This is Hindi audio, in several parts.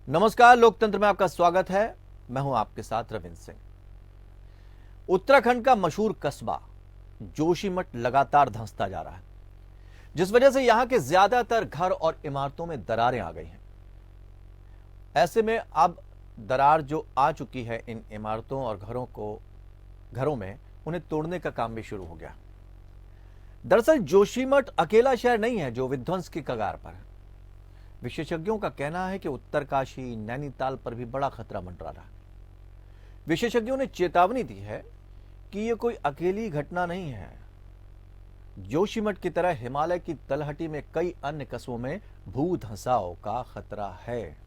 नमस्कार, लोकतंत्र में आपका स्वागत है। मैं हूं आपके साथ रविंद्र सिंह। उत्तराखंड का मशहूर कस्बा जोशीमठ लगातार धंसता जा रहा है, जिस वजह से यहां के ज्यादातर घर और इमारतों में दरारें आ गई हैं। ऐसे में अब दरार जो आ चुकी है इन इमारतों और घरों में उन्हें तोड़ने का काम भी शुरू हो गया। दरअसल जोशीमठ अकेला शहर नहीं है जो विध्वंस की कगार पर है। विशेषज्ञों का कहना है कि उत्तरकाशी, नैनीताल पर भी बड़ा खतरा मंडरा रहा है। विशेषज्ञों ने चेतावनी दी है कि यह कोई अकेली घटना नहीं है। जोशीमठ की तरह हिमालय की तलहटी में कई अन्य कस्बों में भूधंसाव का खतरा है।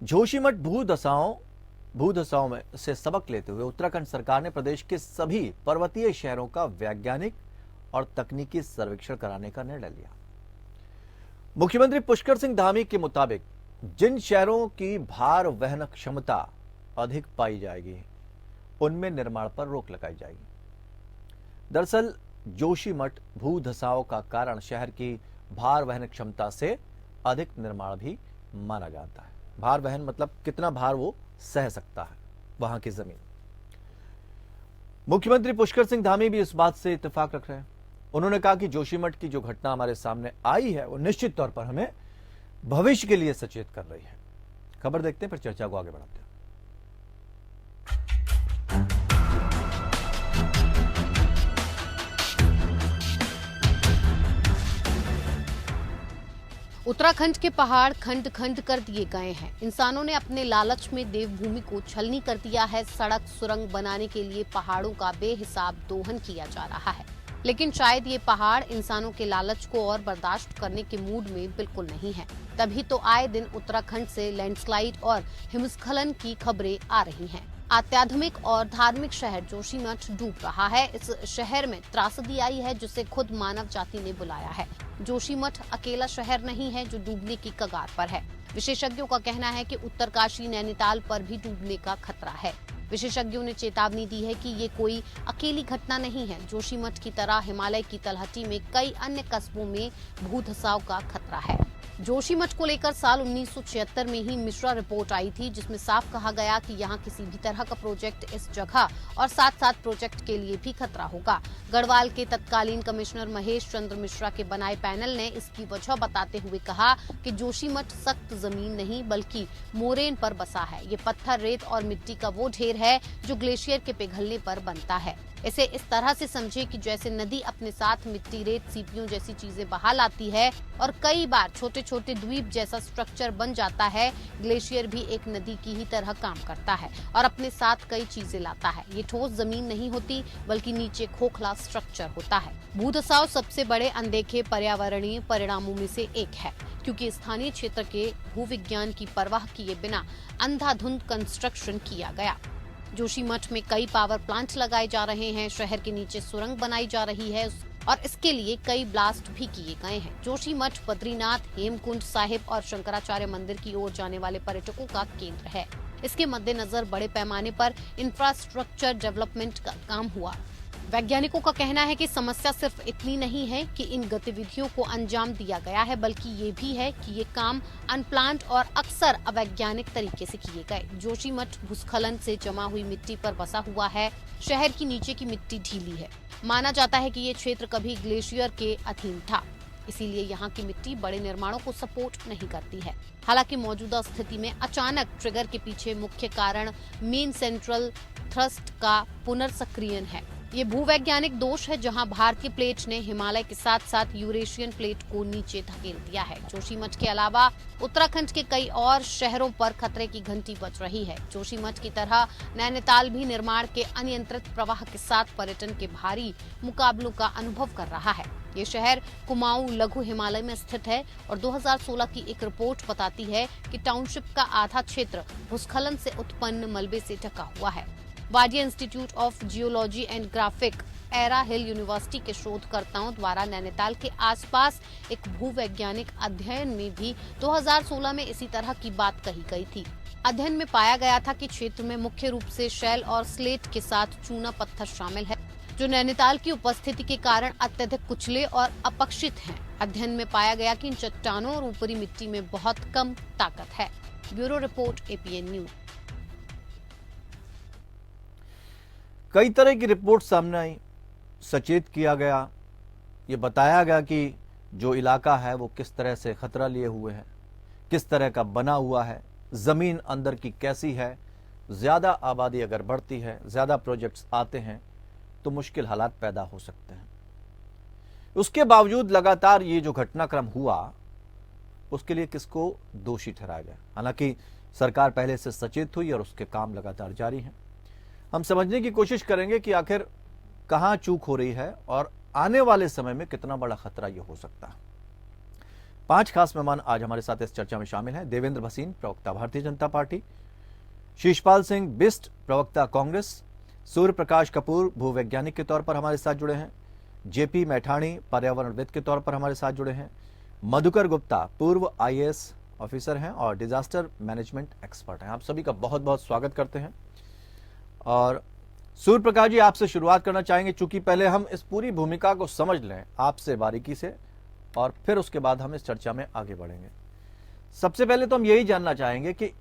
जोशीमठ भूधंसाव में से सबक लेते हुए उत्तराखंड सरकार ने प्रदेश के सभी पर्वतीय शहरों का वैज्ञानिक और तकनीकी सर्वेक्षण कराने का निर्णय लिया। मुख्यमंत्री पुष्कर सिंह धामी के मुताबिक जिन शहरों की भार वहन क्षमता अधिक पाई जाएगी उनमें निर्माण पर रोक लगाई जाएगी। दरअसल जोशीमठ भूधंसाव का कारण शहर की भार वहन क्षमता से अधिक निर्माण भी माना जाता है। भार वहन मतलब कितना भार वो सह सकता है वहां की जमीन। मुख्यमंत्री पुष्कर सिंह धामी भी इस बात से इत्तेफाक रख रहे हैं। उन्होंने कहा कि जोशीमठ की जो घटना हमारे सामने आई है वो निश्चित तौर पर हमें भविष्य के लिए सचेत कर रही है। खबर देखते हैं, फिर चर्चा को आगे बढ़ाते हैं। उत्तराखंड के पहाड़ खंड खंड कर दिए गए हैं। इंसानों ने अपने लालच में देवभूमि को छलनी कर दिया है। सड़क सुरंग बनाने के लिए पहाड़ों का बेहिसाब दोहन किया जा रहा है, लेकिन शायद ये पहाड़ इंसानों के लालच को और बर्दाश्त करने के मूड में बिल्कुल नहीं है। तभी तो आए दिन उत्तराखंड से लैंडस्लाइड और हिमस्खलन की खबरें आ रही हैं। अत्याधुनिक और धार्मिक शहर जोशीमठ डूब रहा है। इस शहर में त्रासदी आई है जिसे खुद मानव जाति ने बुलाया है। जोशीमठ अकेला शहर नहीं है जो डूबने की कगार पर है। विशेषज्ञों का कहना है कि उत्तरकाशी, नैनीताल पर भी डूबने का खतरा है। विशेषज्ञों ने चेतावनी दी है कि ये कोई अकेली घटना नहीं है। जोशीमठ की तरह हिमालय की तलहटी में कई अन्य कस्बों में भूधंसाव का खतरा है। जोशीमठ को लेकर साल 1976 में ही मिश्रा रिपोर्ट आई थी, जिसमें साफ कहा गया कि यहाँ किसी भी तरह का प्रोजेक्ट इस जगह और साथ साथ प्रोजेक्ट के लिए भी खतरा होगा। गढ़वाल के तत्कालीन कमिश्नर महेश चंद्र मिश्रा के बनाए पैनल ने इसकी वजह बताते हुए कहा कि जोशीमठ सख्त जमीन नहीं बल्कि मोरेन पर बसा है। ये पत्थर, रेत और मिट्टी का वो ढेर है जो ग्लेशियर के पिघलने पर बनता है। इसे इस तरह से समझे कि जैसे नदी अपने साथ मिट्टी, रेत, सीपियों जैसी चीजें बहा लाती है और कई बार छोटे छोटे द्वीप जैसा स्ट्रक्चर बन जाता है। ग्लेशियर भी एक नदी की ही तरह काम करता है और अपने साथ कई चीजें लाता है। ये ठोस जमीन नहीं होती बल्कि नीचे खोखला स्ट्रक्चर होता है। भूधंसाव सबसे बड़े अनदेखे पर्यावरणीय परिणामों में से एक है, क्योंकि स्थानीय क्षेत्र के भूविज्ञान की परवाह किए बिना अंधाधुंध कंस्ट्रक्शन किया गया। जोशीमठ में कई पावर प्लांट लगाए जा रहे हैं। शहर के नीचे सुरंग बनाई जा रही है और इसके लिए कई ब्लास्ट भी किए गए हैं। जोशीमठ बद्रीनाथ, हेमकुंड साहिब और शंकराचार्य मंदिर की ओर जाने वाले पर्यटकों का केंद्र है। इसके मद्देनजर बड़े पैमाने पर इंफ्रास्ट्रक्चर डेवलपमेंट का काम हुआ। वैज्ञानिकों का कहना है कि समस्या सिर्फ इतनी नहीं है कि इन गतिविधियों को अंजाम दिया गया है, बल्कि ये भी है कि ये काम अनप्लान्ड और अक्सर अवैज्ञानिक तरीके से किए गए। जोशीमठ भूस्खलन से जमा हुई मिट्टी पर बसा हुआ है। शहर की नीचे की मिट्टी ढीली है। माना जाता है कि ये क्षेत्र कभी ग्लेशियर के अधीन था, इसीलिए यहाँ की मिट्टी बड़े निर्माणों को सपोर्ट नहीं करती है। हालांकि मौजूदा स्थिति में अचानक ट्रिगर के पीछे मुख्य कारण मेन सेंट्रल थ्रस्ट का पुनर्सक्रियन है। ये भूवैज्ञानिक दोष है, जहां भारतीय प्लेट ने हिमालय के साथ साथ यूरेशियन प्लेट को नीचे धकेल दिया है। जोशीमठ के अलावा उत्तराखंड के कई और शहरों पर खतरे की घंटी बज रही है। जोशीमठ की तरह नैनीताल भी निर्माण के अनियंत्रित प्रवाह के साथ पर्यटन के भारी मुकाबलों का अनुभव कर रहा है। ये शहर कुमाऊं लघु हिमालय में स्थित है और 2016 की एक रिपोर्ट बताती है कि टाउनशिप का आधा क्षेत्र भूस्खलन से उत्पन्न मलबे से ढका हुआ है। Wadia institute of geology and graphic, era hill university के शोधकर्ताओं द्वारा नैनीताल के आसपास एक भूवैज्ञानिक अध्ययन में भी 2016 में इसी तरह की बात कही गई थी। अध्ययन में पाया गया था कि क्षेत्र में मुख्य रूप से शैल और स्लेट के साथ चूना पत्थर शामिल है, जो नैनीताल की उपस्थिति के कारण अत्यधिक कुचले और अपक्षित हैं। अध्ययन में पाया गया कि इन चट्टानों और ऊपरी मिट्टी में बहुत कम ताकत है। Bureau report, APN news. कई तरह की रिपोर्ट सामने आई, सचेत किया गया, ये बताया गया कि जो इलाका है वो किस तरह से खतरा लिए हुए है, किस तरह का बना हुआ है, जमीन अंदर की कैसी है, ज्यादा आबादी अगर बढ़ती है, ज्यादा प्रोजेक्ट्स आते हैं तो मुश्किल हालात पैदा हो सकते हैं। उसके बावजूद लगातार ये जो घटनाक्रम हुआ उसके लिए किसको दोषी ठहराया गया? हालांकि सरकार पहले से सचेत हुई और उसके काम लगातार जारी हैं। हम समझने की कोशिश करेंगे कि आखिर कहां चूक हो रही है और आने वाले समय में कितना बड़ा खतरा यह हो सकता है। 5 खास मेहमान आज हमारे साथ इस चर्चा में शामिल हैं। देवेंद्र भसीन, प्रवक्ता भारतीय जनता पार्टी, शीशपाल सिंह बिस्ट, प्रवक्ता कांग्रेस, सूर्य प्रकाश कपूर भूवैज्ञानिक के तौर पर हमारे साथ जुड़े हैं, जेपी मैठाणी पर्यावरणविद के तौर पर हमारे साथ जुड़े हैं, मधुकर गुप्ता पूर्व IAS ऑफिसर हैं और डिजास्टर मैनेजमेंट एक्सपर्ट हैं। आप सभी का बहुत बहुत स्वागत करते हैं। और सूर्य प्रकाश जी, आपसे शुरुआत करना चाहेंगे, चूंकि पहले हम इस पूरी भूमिका को समझ लें आपसे बारीकी से और फिर उसके बाद हम इस चर्चा में आगे बढ़ेंगे। सबसे पहले तो हम यही जानना चाहेंगे कि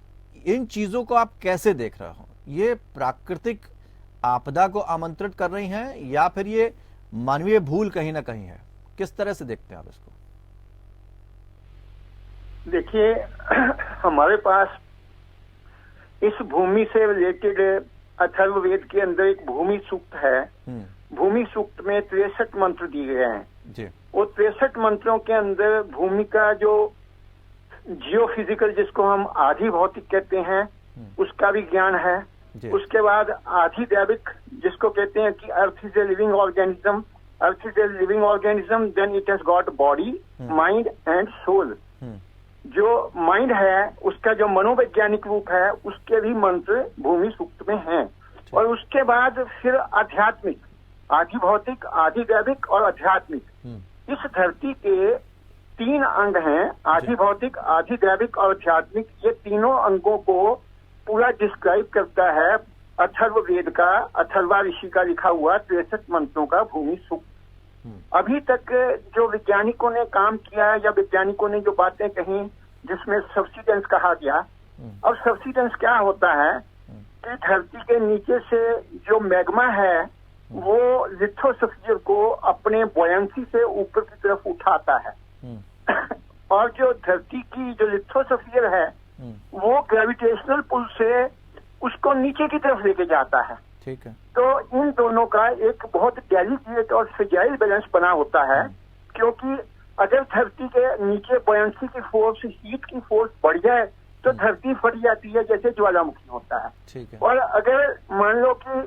इन चीजों को आप कैसे देख रहे हो? ये प्राकृतिक आपदा को आमंत्रित कर रही हैं या फिर ये मानवीय भूल कहीं ना कहीं है? किस तरह से देखते हैं आप इसको? देखिए, हमारे पास इस भूमि से रिलेटेड अथर्ववेद के अंदर एक भूमि सूक्त है। भूमि सूक्त में 63 मंत्र दिए गए हैं जी। वो 63 मंत्रों के अंदर भूमि का जो जियोफिजिकल, जिसको हम आधि भौतिक कहते हैं, उसका भी ज्ञान है। उसके बाद आधि दैविक, जिसको कहते हैं कि earth is a living organism, earth is a living organism, then it has got body, mind and soul. जो माइंड है उसका जो मनोवैज्ञानिक रूप है उसके भी मंत्र भूमि सूक्त में हैं। और उसके बाद फिर आध्यात्मिक, आधि भौतिक, आधि दैविक और आध्यात्मिक, इस धरती के 3 अंग हैं, आधि भौतिक, आधि दैविक और आध्यात्मिक। ये तीनों अंगों को पूरा डिस्क्राइब करता है अथर्ववेद का, अथर्वा ऋषि का लिखा हुआ 63 मंत्रों का भूमि सूक्त। अभी तक जो वैज्ञानिकों ने काम किया या वैज्ञानिकों ने जो बातें कही, जिसमें सब्सिडेंस कहा गया। अब सब्सिडेंस क्या होता है कि धरती के नीचे से जो मैग्मा है वो लिथोस्फीयर को अपने बॉयंसी से ऊपर की तरफ उठाता है और जो धरती की जो लिथोस्फीयर है वो ग्रेविटेशनल पुल से उसको नीचे की तरफ लेके जाता है। ठीक है। तो इन दोनों का एक बहुत डेलिकेट और फ्रेजाइल बैलेंस बना होता है, क्योंकि अगर धरती के नीचे बॉयंसी की फोर्स, हीट की फोर्स बढ़ जाए तो धरती फट जाती है, जैसे ज्वालामुखी होता है। ठीक है। और अगर मान लो कि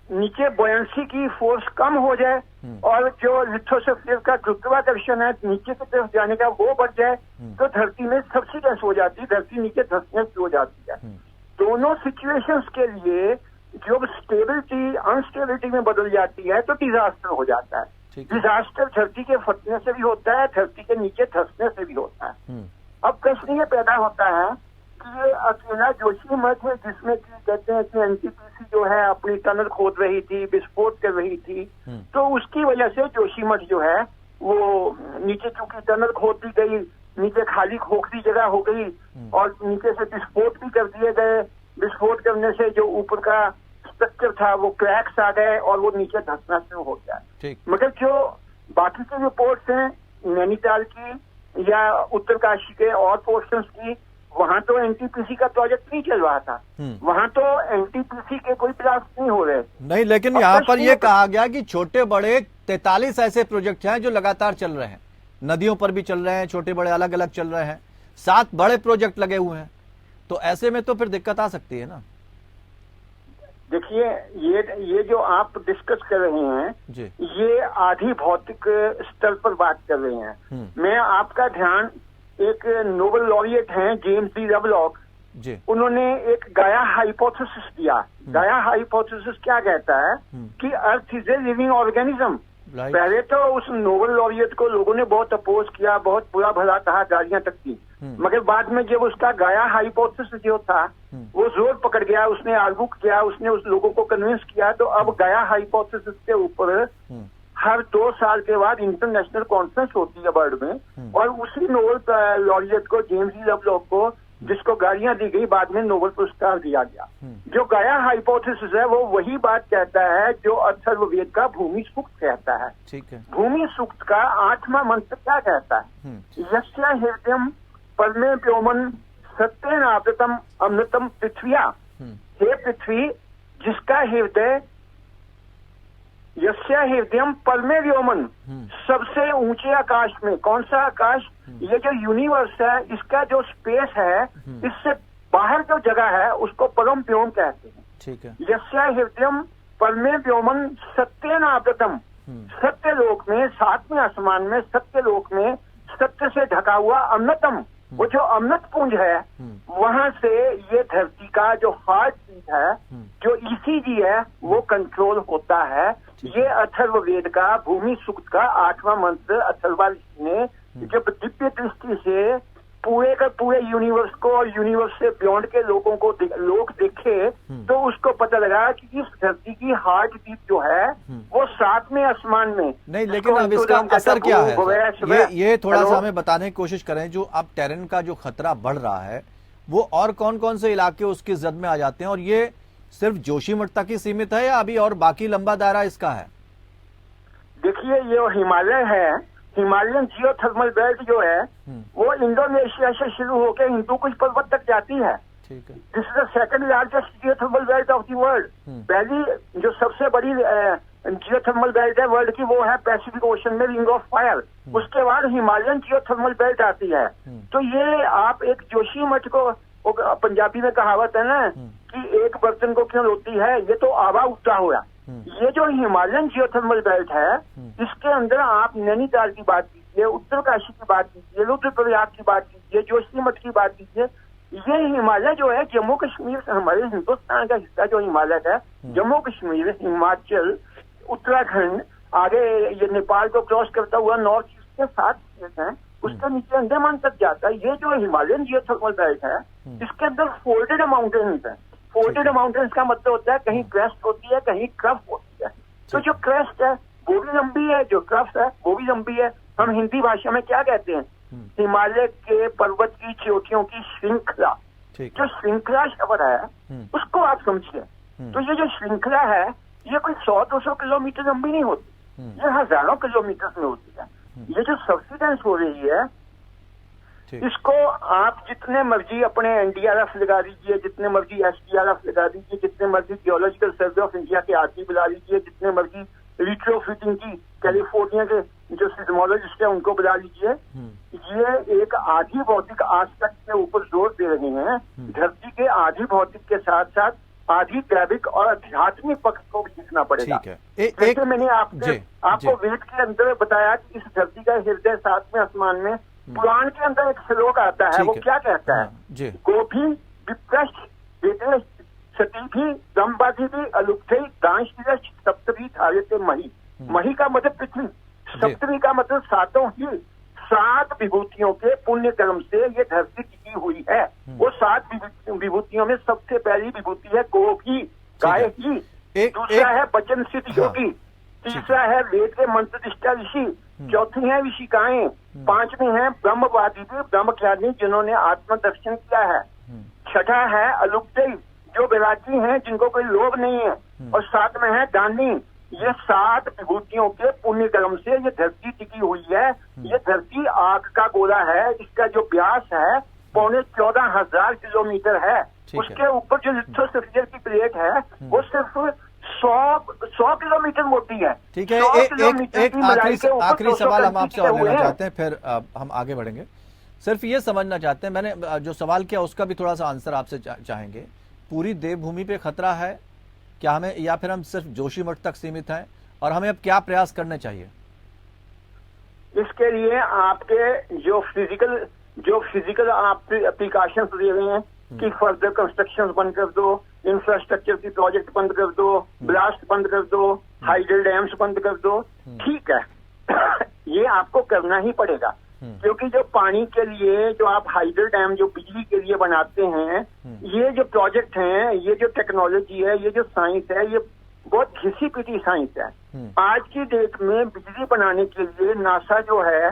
नीचे बॉयंसी की फोर्स कम हो जाए और जो लिथोस्फीयर का गुरुत्वाकर्षण है नीचे की तरफ जाने का वो बढ़ जाए तो धरती में सब्सिडेंस हो जाती है, धरती नीचे धंसने शुरू हो जाती है। दोनों सिचुएशंस के लिए जब स्टेबिलिटी अनस्टेबिलिटी में बदल जाती है तो डिजास्टर हो जाता है। डिजास्टर धरती के फटने से भी होता है, धरती के नीचे धंसने से भी होता है। अब प्रश्न ये पैदा होता है कि ये अकेला जोशीमठ है जिसमें कि कहते हैं कि NTPC जो है अपनी टनल खोद रही थी, विस्फोट कर रही थी, तो उसकी वजह से जोशीमठ जो है वो नीचे चूंकि टनल खोद दी गई, नीचे खाली खोखली जगह हो गई और नीचे से विस्फोट भी कर दिए गए। विस्फोट करने से जो ऊपर का स्ट्रक्चर था वो क्रैक्स आ गए और वो नीचे धंसना शुरू हो गया। मगर जो बाकी की रिपोर्ट्स हैं नैनीताल की या उत्तरकाशी के और पोर्शंस की, वहां तो NTPC का प्रोजेक्ट नहीं चल रहा था, वहां तो NTPC के कोई प्रयास नहीं हो रहे नहीं। लेकिन यहाँ पर यह कहा गया कि छोटे बड़े 43 ऐसे प्रोजेक्ट हैं जो लगातार चल रहे हैं, नदियों पर भी चल रहे हैं, छोटे बड़े अलग अलग चल रहे हैं, 7 बड़े प्रोजेक्ट लगे हुए हैं। तो ऐसे में तो फिर दिक्कत आ सकती है ना। देखिए, ये जो आप डिस्कस कर रहे हैं जी, ये आधि भौतिक स्तर पर बात कर रहे हैं। मैं आपका ध्यान, एक नोबेल लॉरिएट हैं जेम्स डी लवलॉक जी, उन्होंने एक गाया हाइपोथेसिस दिया। गाया हाइपोथेसिस क्या कहता है कि earth is a living organism. पहले तो उस नोबेल लॉरिएट को लोगों ने बहुत अपोज किया, बहुत बुरा भला कहा, गालियां तक दी, मगर बाद में जब उसका गाया हाइपोथेसिस जो था वो जोर पकड़ गया, उसने आर्गू किया, उसने उस लोगों को कन्विंस किया, तो अब गाया हाइपोथेसिस के ऊपर हर 2 साल के बाद इंटरनेशनल कॉन्फ्रेंस होती है वर्ल्ड में, और उसी नोबेल लॉरियट को, जेम्स ई लवलॉक को, जिसको गाड़ियां दी गई, बाद में नोबेल पुरस्कार दिया गया। जो गाया हाइपोथेसिस है वो वही बात कहता है जो अथर्ववेद का भूमि सूक्त कहता है। ठीक है। भूमि सूक्त का 8वां मंत्र क्या कहता है? यस्य हृदयम परमे व्योमन सत्येन आवृतम अमृतम पृथ्व्या। हे पृथ्वी, जिसका हृदय, यस्य हृदयम परमे व्योमन, सबसे ऊंचे आकाश में। कौन सा आकाश? ये जो यूनिवर्स है, इसका जो स्पेस है, इससे बाहर जो जगह है उसको परम व्योम कहते हैं। ठीक है। यस्य हृदयम परमे व्योमन सत्येन आवृतम, सत्य लोक में, 7वें आसमान में, सत्य लोक में सत्य से ढका हुआ अमृतम, वो जो अमृत पुंज है, वहां से ये धरती का जो हार्ट बीट है, जो ईसीजी है, वो कंट्रोल होता है। ये अथर्ववेद का भूमि सूक्त का 8वां मंत्र अथर्वा ऋषि ने जब दिव्य दृष्टि से पूरे का पूरे यूनिवर्स को और यूनिवर्स से बियॉन्ड के लोगों को लोग देखे, तो उसको पता लगा कि इस धरती की हार्ट बीट जो है वो 7वें आसमान में। नहीं, लेकिन अब इसका असर क्या है? ये थोड़ा सा हमें बताने की कोशिश करें। जो अब टेरेन का जो खतरा बढ़ रहा है, वो और कौन कौन से इलाके उसकी जद में आ जाते हैं, और ये सिर्फ जोशीमठ तक ही सीमित है या अभी और बाकी लंबा दायरा इसका है? देखिए, ये हिमालय है, हिमालयन जियोथर्मल बेल्ट जो है वो इंडोनेशिया से शुरू होकर हिंदू कुश पर्वत तक जाती है। ठीक है। This is the second largest geothermal belt of the world. पहली जो सबसे बड़ी जियोथर्मल बेल्ट है वर्ल्ड की, वो है पैसिफिक ओशन में रिंग ऑफ फायर। उसके बाद हिमालयन जियोथर्मल बेल्ट आती है। तो ये आप एक जोशीमठ को, पंजाबी में कहावत है ना कि एक बर्तन को क्यों रोती है, ये तो आवा उठा हुआ। ये जो हिमालयन जियोथर्मल बेल्ट है, इसके अंदर आप नैनीताल की बात कीजिए, उत्तरकाशी की बात कीजिए, रुद्रप्रयाग की बात कीजिए, जोशीमठ की बात कीजिए, ये हिमालय जो है जम्मू कश्मीर, हमारे हिंदुस्तान का हिस्सा जो हिमालय है, जम्मू कश्मीर, हिमाचल, उत्तराखंड, आगे ये नेपाल को क्रॉस करता हुआ नॉर्थ ईस्ट के 7 स्टेट हैं, उसके नीचे अंडमान तक जाता है। ये जो हिमालयन जियोथर्मल बेल्ट है, इसके अंदर फोल्डेड माउंटेन्स है। फोल्डेड माउंटेन्स का मतलब होता है कहीं क्रेस्ट होती है, कहीं क्रफ होती है। तो जो क्रेस्ट है वो भी लंबी है, जो क्रफ है वो भी लंबी है। हम हिंदी भाषा में क्या कहते हैं? हिमालय के पर्वत की चोटियों की श्रृंखला। जो श्रृंखला शब्द है उसको आप समझिए। तो ये जो श्रृंखला है, ये कोई 100-200 किलोमीटर लंबी नहीं होती, ये हजारों किलोमीटर में होती है। ये जो सब्सिडेंस हो रही है, इसको आप जितने मर्जी अपने एनडीआरएफ लगा दीजिए, जितने मर्जी एसडीआरएफ लगा दीजिए, जितने मर्जी जियोलॉजिकल सर्वे ऑफ इंडिया के आरटी बुला लीजिए, जितने मर्जी रिट्रोफिटिंग की कैलिफोर्निया के जो सिस्मोलॉजिस्ट है उनको बुला लीजिए, ये एक आधी भौतिक आस्पेक्ट के ऊपर जोर दे रहे हैं। धरती के आधी भौतिक के साथ साथ आधी दैविक और आध्यात्मिक पक्ष को भी देखना पड़ेगा। जैसे मैंने आपको वेद के अंदर बताया कि इस धरती का हृदय 7वें आसमान में, पुराण के अंदर एक श्लोक आता है, वो क्या कहता है? गोभी विप्रष्ट सती भी दम्बाधी भी अलुप्त दांश सप्तभी धारित मही। मही का मतलब पृथ्वी, सप्तमी का मतलब 7 ही 7 विभूतियों के पुण्य कर्म से ये धरती टिकी हुई है। वो 7 विभूतियों में सबसे पहली विभूति है गोभी, गाय ही। दूसरा है वचन सिद्ध योगी, तीसरा है वेद के मंत्रनिष्ठा ऋषि, चौथी है ऋषिकाएं, 5वीं है ब्रह्मवादी भी, ब्रह्मज्ञानी जिन्होंने आत्मदर्शन किया है, छठा है अलुप्त जो विरागी हैं जिनको कोई लोभ नहीं है, और 7 में है दानी। ये 7 विभूतियों के पुण्य कर्म से ये धरती टिकी हुई है। ये धरती आग का गोला है, इसका जो व्यास है 14,500 किलोमीटर है। उसके ऊपर जो लिथोस्फीयर की प्लेट है वो सिर्फ 100 किलोमीटर मोटी है। ठीक है, एक आखिरी सवाल हम आपसे और लेना चाहते हैं, फिर हम आगे बढ़ेंगे। सिर्फ ये समझना चाहते हैं, मैंने जो सवाल किया उसका भी थोड़ा सा आंसर आपसे चाहेंगे। पूरी देवभूमि पे खतरा है क्या हमें, या फिर हम सिर्फ जोशीमठ तक सीमित हैं, और हमें अब क्या प्रयास करने चाहिए? इसके लिए आपके जो फिजिकल आप प्रिकॉशंस ले रहे हैं कि फर्दर कंस्ट्रक्शंस बंद कर दो, इंफ्रास्ट्रक्चर की प्रोजेक्ट बंद कर दो, ब्लास्ट बंद कर दो, हाइडल डैम्स बंद कर दो, ठीक है ये आपको करना ही पड़ेगा। क्योंकि जो पानी के लिए जो आप हाइडल डैम जो बिजली के लिए बनाते हैं, ये जो प्रोजेक्ट हैं, ये जो टेक्नोलॉजी है, ये जो साइंस है, ये बहुत घिसी पिटी साइंस है। आज की डेट में बिजली बनाने के लिए नासा जो है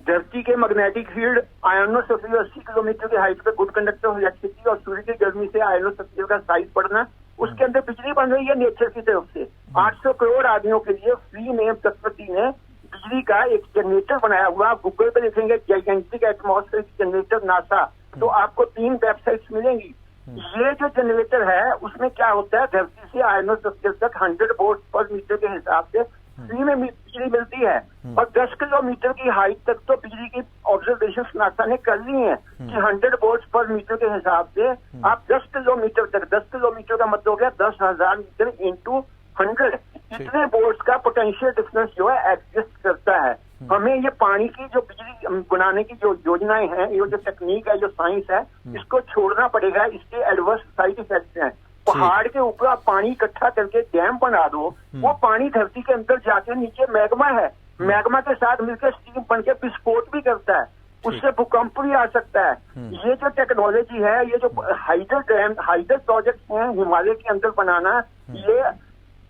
धरती के मैग्नेटिक फील्ड, आयोनोस्फीयर 80 किलोमीटर की हाइट पे गुड कंडक्टर ऑफ इलेक्ट्रिसिटी और सूर्य की गर्मी से आयोनोस्फीयर का साइज बढ़ना, उसके अंदर बिजली बन रही है नेचर की तरफ से। 800 करोड़ आदमियों के लिए फ्री में प्रकृति ने बिजली का एक जनरेटर बनाया हुआ। आप गूगल पे देखेंगे जाइगेंटिक एटमॉस्फेयर जनरेटर नासा, तो आपको 3 वेबसाइट्स मिलेंगी। ये जो जनरेटर है उसमें क्या होता है, धरती से आयोनोस्फीयर तक 100 वोल्ट पर मीटर के हिसाब से फ्री में बिजली मिलती है। और 10 किलोमीटर की हाइट तक तो बिजली की ऑब्जर्वेशन नासा ने कर ली है कि 100 वोल्ट पर मीटर के हिसाब से आप 10 किलोमीटर तक, 10 किलोमीटर का मतलब हो गया 10,000 मीटर इंटू 100, इतने वोल्ट का पोटेंशियल डिफरेंस जो है एग्जिस्ट करता है। हमें ये पानी की जो बिजली बनाने की जो योजनाएं हैं, ये जो टेक्निक है, जो साइंस है, इसको छोड़ना पड़ेगा। इसके एडवर्स साइड इफेक्ट्स हैं। पहाड़ के ऊपर आप पानी इकट्ठा करके डैम बना दो, वो पानी धरती के अंदर जाके नीचे मैग्मा है, मैग्मा के साथ मिलकर स्टीम बन के विस्फोट भी करता है, उससे भूकंप भी आ सकता है। ये जो टेक्नोलॉजी है, ये जो हाइडल डैम, हाइडल प्रोजेक्ट हैं हिमालय के अंदर बनाना, ये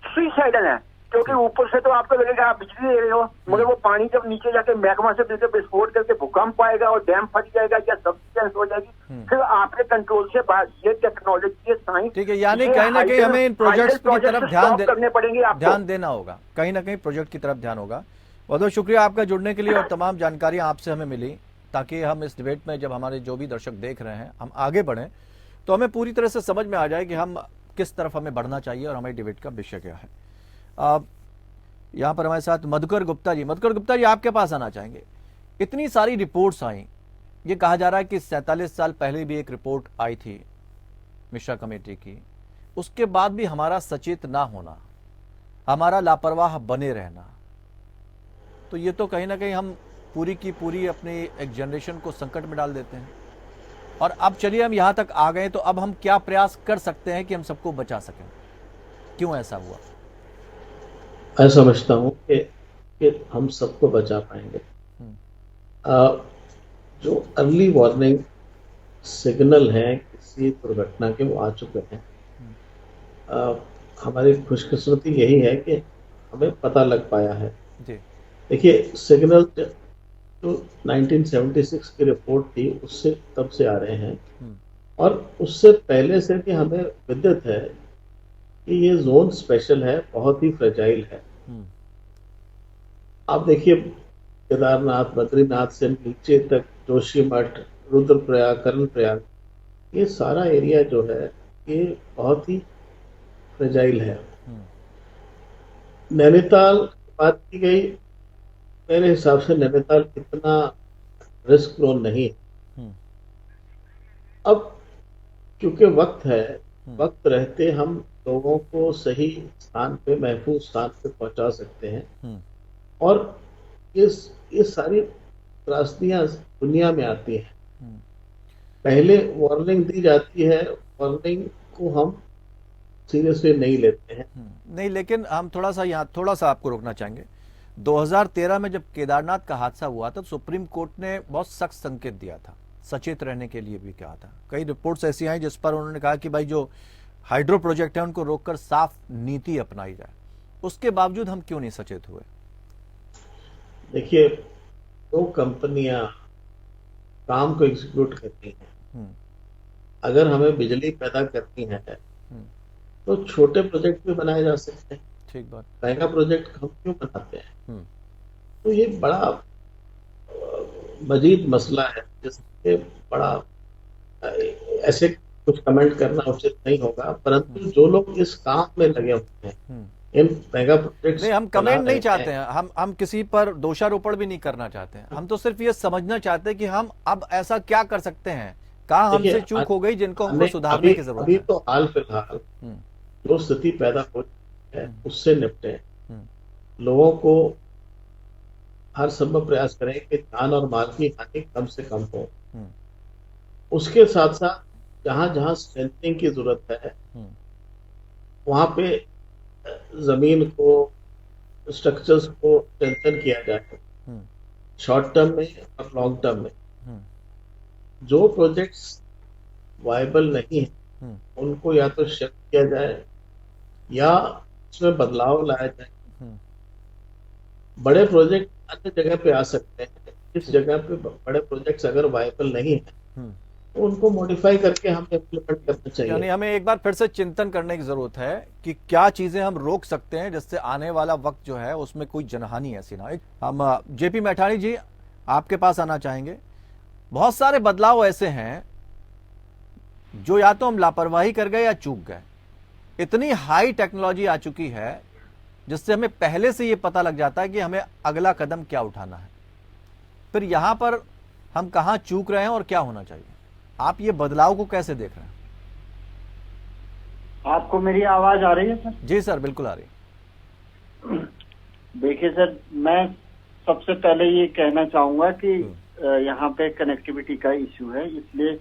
सुसाइडल है, क्योंकि ऊपर से तो आपको लगेगा आप बिजली दे रहे हो, मगर वो पानी जब नीचे जाके मैग्मा से मिलकर विस्फोट करके भूकंप आएगा और डैम फट जाएगा या सब्सिडेंस हो जाएगी, फिर आपके कंट्रोल से बाहर। ये टेक्नोलॉजी, ये साइंस, ठीक है, यानी कहीं ना कहीं हमें इन प्रोजेक्ट्स की तरफ ध्यान देना होगा, कहीं ना कहीं प्रोजेक्ट की तरफ ध्यान होगा। बहुत बहुत शुक्रिया आपका जुड़ने के लिए, और तमाम जानकारियां आपसे हमें मिली, ताकि हम इस डिबेट में, जब हमारे जो भी दर्शक देख रहे हैं, हम आगे बढ़ें तो हमें पूरी तरह से समझ में आ जाए कि हम किस तरफ हमें बढ़ना चाहिए और हमारी डिबेट का विषय क्या है। यहाँ पर हमारे साथ मधुकर गुप्ता जी। मधुकर गुप्ता जी, आपके पास आना चाहेंगे। इतनी सारी रिपोर्ट्स आई, ये कहा जा रहा है कि 47 साल पहले भी एक रिपोर्ट आई थी मिश्रा कमेटी की, उसके बाद भी हमारा सचेत ना होना, हमारा लापरवाह बने रहना, तो ये तो कहीं ना कहीं हम पूरी की पूरी अपनी एक जनरेशन को संकट में डाल देते हैं। और अब चलिए हम यहाँ तक आ गए, तो अब हम क्या प्रयास कर सकते हैं कि हम सबको बचा सकें? क्यों ऐसा हुआ? मैं समझता हूँ कि हम सबको बचा पाएंगे। जो अर्ली वार्निंग सिग्नल है किसी दुर्घटना के, वो आ चुके हैं। हमारी खुशकिस्मती यही है कि हमें पता लग पाया है। देखिए, सिग्नल जो 1976 की रिपोर्ट थी, उससे तब से आ रहे हैं, और उससे पहले से कि हमें विदित है कि ये जोन स्पेशल है, बहुत ही फ्रेजाइल है। आप देखिए, केदारनाथ, बद्रीनाथ से नीचे तक, जोशीमठ, रुद्रप्रयाग, कर्णप्रयाग, ये सारा एरिया जो है ये बहुत ही फ्रेजाइल है। नैनीताल बात की गई, मेरे हिसाब से नैनीताल इतना रिस्क प्रोन नहीं है। अब क्योंकि वक्त है, वक्त रहते हम लोगों को सही स्थान पे, महफूज स्थान पे पहुंचा सकते हैं। और ये सारी त्रासदियां दुनिया में आती हैं। पहले वार्निंग दी जाती है, वार्निंग को हम सीरियसली नहीं लेते हैं। नहीं, लेकिन हम थोड़ा सा आपको रोकना चाहेंगे। 2013 में जब केदारनाथ का हादसा हुआ था, तो सुप्रीम कोर्ट ने बहुत सख्त संकेत दिया था, सचेत रहने के लिए भी कहा था। कई रिपोर्ट्स ऐसी आई जिस पर उन्होंने कहा कि भाई जो हाइड्रो प्रोजेक्ट है उनको रोककर साफ नीति अपनाई जाए। उसके बावजूद हम क्यों नहीं सचेत हुए? देखिए, दो कंपनियां काम को एग्जीक्यूट करती हैं। अगर हमें बिजली पैदा करनी है तो छोटे प्रोजेक्ट भी बनाए जा सकते हैं। ठीक बात। महंगा प्रोजेक्ट हम क्यों बनाते हैं? तो ये बड़ा मजीद मसला है, जिससे बड़ा ऐसे कुछ कमेंट करना उचित नहीं होगा। परंतु जो लोग इस काम में लगे हुए हैं, इन मेगा प्रोजेक्ट्स, नहीं, हम कमेंट नहीं चाहते हैं, हम किसी पर दोषारोपण भी नहीं करना चाहते हैं। हम तो सिर्फ ये समझना चाहते हैं कि हम अब ऐसा क्या कर सकते हैं, कहाँ हमसे चूक हो गई जिनको हमको सुधारने की जरूरत है। अभी तो हाल फिलहाल जो स्थिति पैदा हो है उससे निपटे। लोगों को हर संभव प्रयास करें कि जान और माल की हानि कम से कम हो। उसके साथ साथ जहां जहां स्ट्रेंथनिंग की जरूरत है, वहां पे जमीन को, स्ट्रक्चर्स को स्ट्रेंथन किया जाए, शॉर्ट टर्म में और लॉन्ग टर्म में। जो प्रोजेक्ट्स वायबल नहीं है उनको या तो शिफ्ट किया जाए, या इसमें बदलाव लाया जाए। बड़े प्रोजेक्ट अन्य जगह पे आ सकते हैं, इस जगह पे बड़े प्रोजेक्ट्स अगर वायबल नहीं है तो उनको मॉडिफाई करके हमें इम्प्लीमेंट करना चाहिए। यानी हमें एक बार फिर से चिंतन करने की जरूरत है कि क्या चीजें हम रोक सकते हैं जिससे आने वाला वक्त जो है उसमें कोई जनहानि ऐसी ना हो। हम जेपी मैठाणी जी आपके पास आना चाहेंगे। बहुत सारे बदलाव ऐसे हैं जो या तो हम लापरवाही कर गए या चूक गए। इतनी हाई टेक्नोलॉजी आ चुकी है जिससे हमें पहले से ये पता लग जाता है कि हमें अगला कदम क्या उठाना है। फिर यहां पर हम कहां चूक रहे हैं और क्या होना चाहिए, आप ये बदलाव को कैसे देख रहे हैं? आपको मेरी आवाज आ रही है सर? जी सर, बिल्कुल आ रही है। देखिए सर, मैं सबसे पहले ये कहना चाहूंगा कि यहाँ पे कनेक्टिविटी का इश्यू है, इसलिए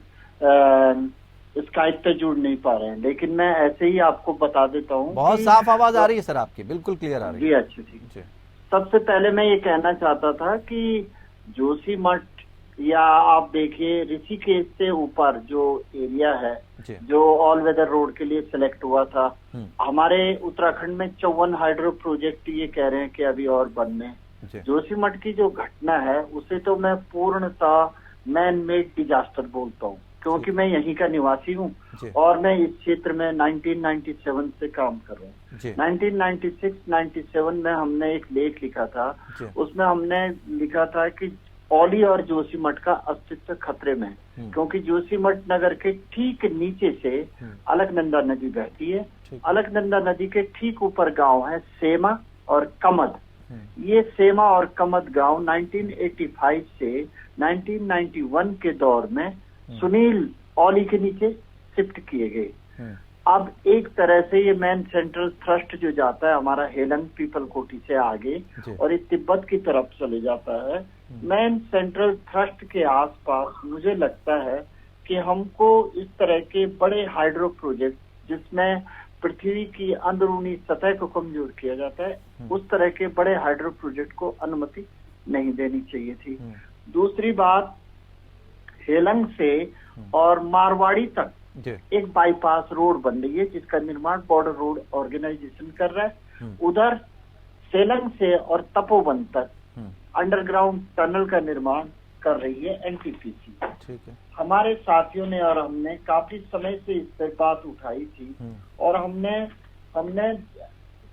स्काइप पे जुड़ नहीं पा रहे हैं, लेकिन मैं ऐसे ही आपको बता देता हूँ। बहुत साफ आवाज आ रही है सर आपकी, बिल्कुल क्लियर आ रही है। जी अच्छा, ठीक। सबसे पहले मैं ये कहना चाहता था कि जोशीमठ या आप देखिए ऋषिकेश से ऊपर जो एरिया है जो ऑल वेदर रोड के लिए सिलेक्ट हुआ था, हमारे उत्तराखंड में 54 हाइड्रो प्रोजेक्ट ये कह रहे हैं कि अभी और बनने। जोशीमठ की जो घटना है उसे तो मैं पूर्णतः मैन मेड डिजास्टर बोलता हूँ, क्योंकि मैं यहीं का निवासी हूँ और मैं इस क्षेत्र में 1997 से काम कर रहा हूँ। 1996-97 में हमने एक लेख लिखा था, उसमें हमने लिखा था कि औली और जोशीमठ का अस्तित्व खतरे में है, क्योंकि जोशीमठ नगर के ठीक नीचे से अलकनंदा नदी बहती है। अलकनंदा नदी के ठीक ऊपर गांव है सेमा और कमद। ये सेमा और कमद गांव 1985 से 1991 के दौर में सुनील औली के नीचे शिफ्ट किए गए। अब एक तरह से ये मेन सेंट्रल थ्रस्ट जो जाता है हमारा हेलंग पीपल कोटी से आगे और ये तिब्बत की तरफ चले जाता है। मेन सेंट्रल थ्रस्ट के आसपास मुझे लगता है कि हमको इस तरह के बड़े हाइड्रो प्रोजेक्ट जिसमें पृथ्वी की अंदरूनी सतह को कमजोर किया जाता है, उस तरह के बड़े हाइड्रो प्रोजेक्ट को अनुमति नहीं देनी चाहिए थी। दूसरी बात, हेलंग से और मारवाड़ी तक एक बाईपास रोड बन रही है जिसका निर्माण बॉर्डर रोड ऑर्गेनाइजेशन कर रहा है। उधर सेलंग से और तपोवन तक अंडरग्राउंड टनल का निर्माण कर रही है एनटीपीसी। ठीक है। हमारे साथियों ने और हमने काफी समय से इस पर बात उठाई थी और हमने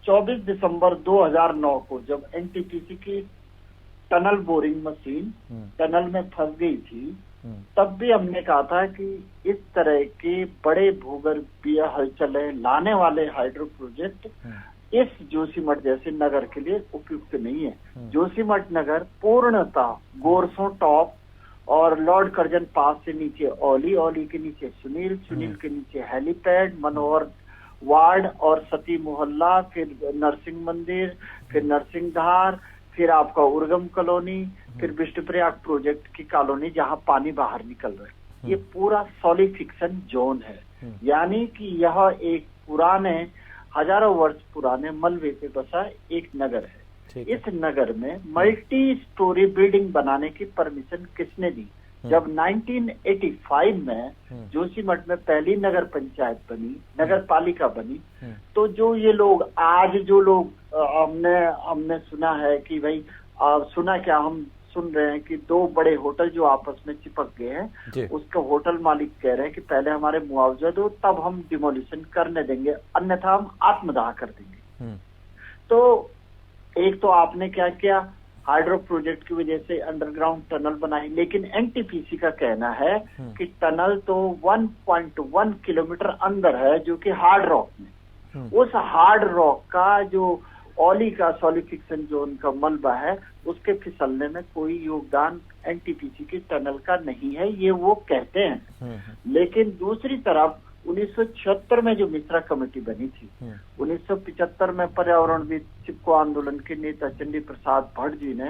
24 दिसंबर 2009 को जब एनटीपीसी की टनल बोरिंग मशीन टनल में फंस गई थी, तब भी हमने कहा था कि इस तरह के बड़े भूगर्भीय हलचलें लाने वाले हाइड्रो प्रोजेक्ट इस जोशीमठ जैसे नगर के लिए उपयुक्त नहीं है। जोशीमठ नगर पूर्णतः गोरसों टॉप और लॉर्ड कर्जन पास से नीचे औली, औली के नीचे सुनील, सुनील के नीचे हेलीपैड, मनोहर वार्ड और सती मोहल्ला, फिर नरसिंह मंदिर, फिर नरसिंहधार, फिर आपका उर्गम कॉलोनी, फिर विष्णुप्रयाग प्रोजेक्ट की कॉलोनी जहां पानी बाहर निकल रहा है। ये पूरा सॉलिफिकेशन जोन है, यानी कि यह एक पुराने हजारों वर्ष पुराने मलबे पे बसा एक नगर है। इस नगर में मल्टी स्टोरी बिल्डिंग बनाने की परमिशन किसने दी? जब 1985 में जोशीमठ में पहली नगर पंचायत बनी, नगर पालिका बनी, तो जो ये लोग आज जो लोग हमने सुना है कि भाई सुना क्या, हम सुन रहे हैं कि दो बड़े होटल जो आपस में चिपक गए हैं, उसका होटल मालिक कह रहे हैं कि पहले हमारे मुआवजा दो तब हम डिमोलिशन करने देंगे, अन्यथा हम आत्मदाह कर देंगे। तो एक तो आपने क्या किया, हाइड्रो प्रोजेक्ट की वजह से अंडरग्राउंड टनल बनाई, लेकिन एनटीपीसी का कहना है कि टनल तो 1.1 किलोमीटर अंदर है जो कि हार्ड रॉक में, उस हार्ड रॉक का जो औली का सॉलिफिकेशन जोन का मलबा है उसके फिसलने में कोई योगदान एनटीपीसी के टनल का नहीं है, ये वो कहते हैं। लेकिन दूसरी तरफ 1976 में जो मिश्रा कमेटी बनी थी, 1975 में पर्यावरणविद चिपको आंदोलन के नेता चंडी प्रसाद भट्ट जी ने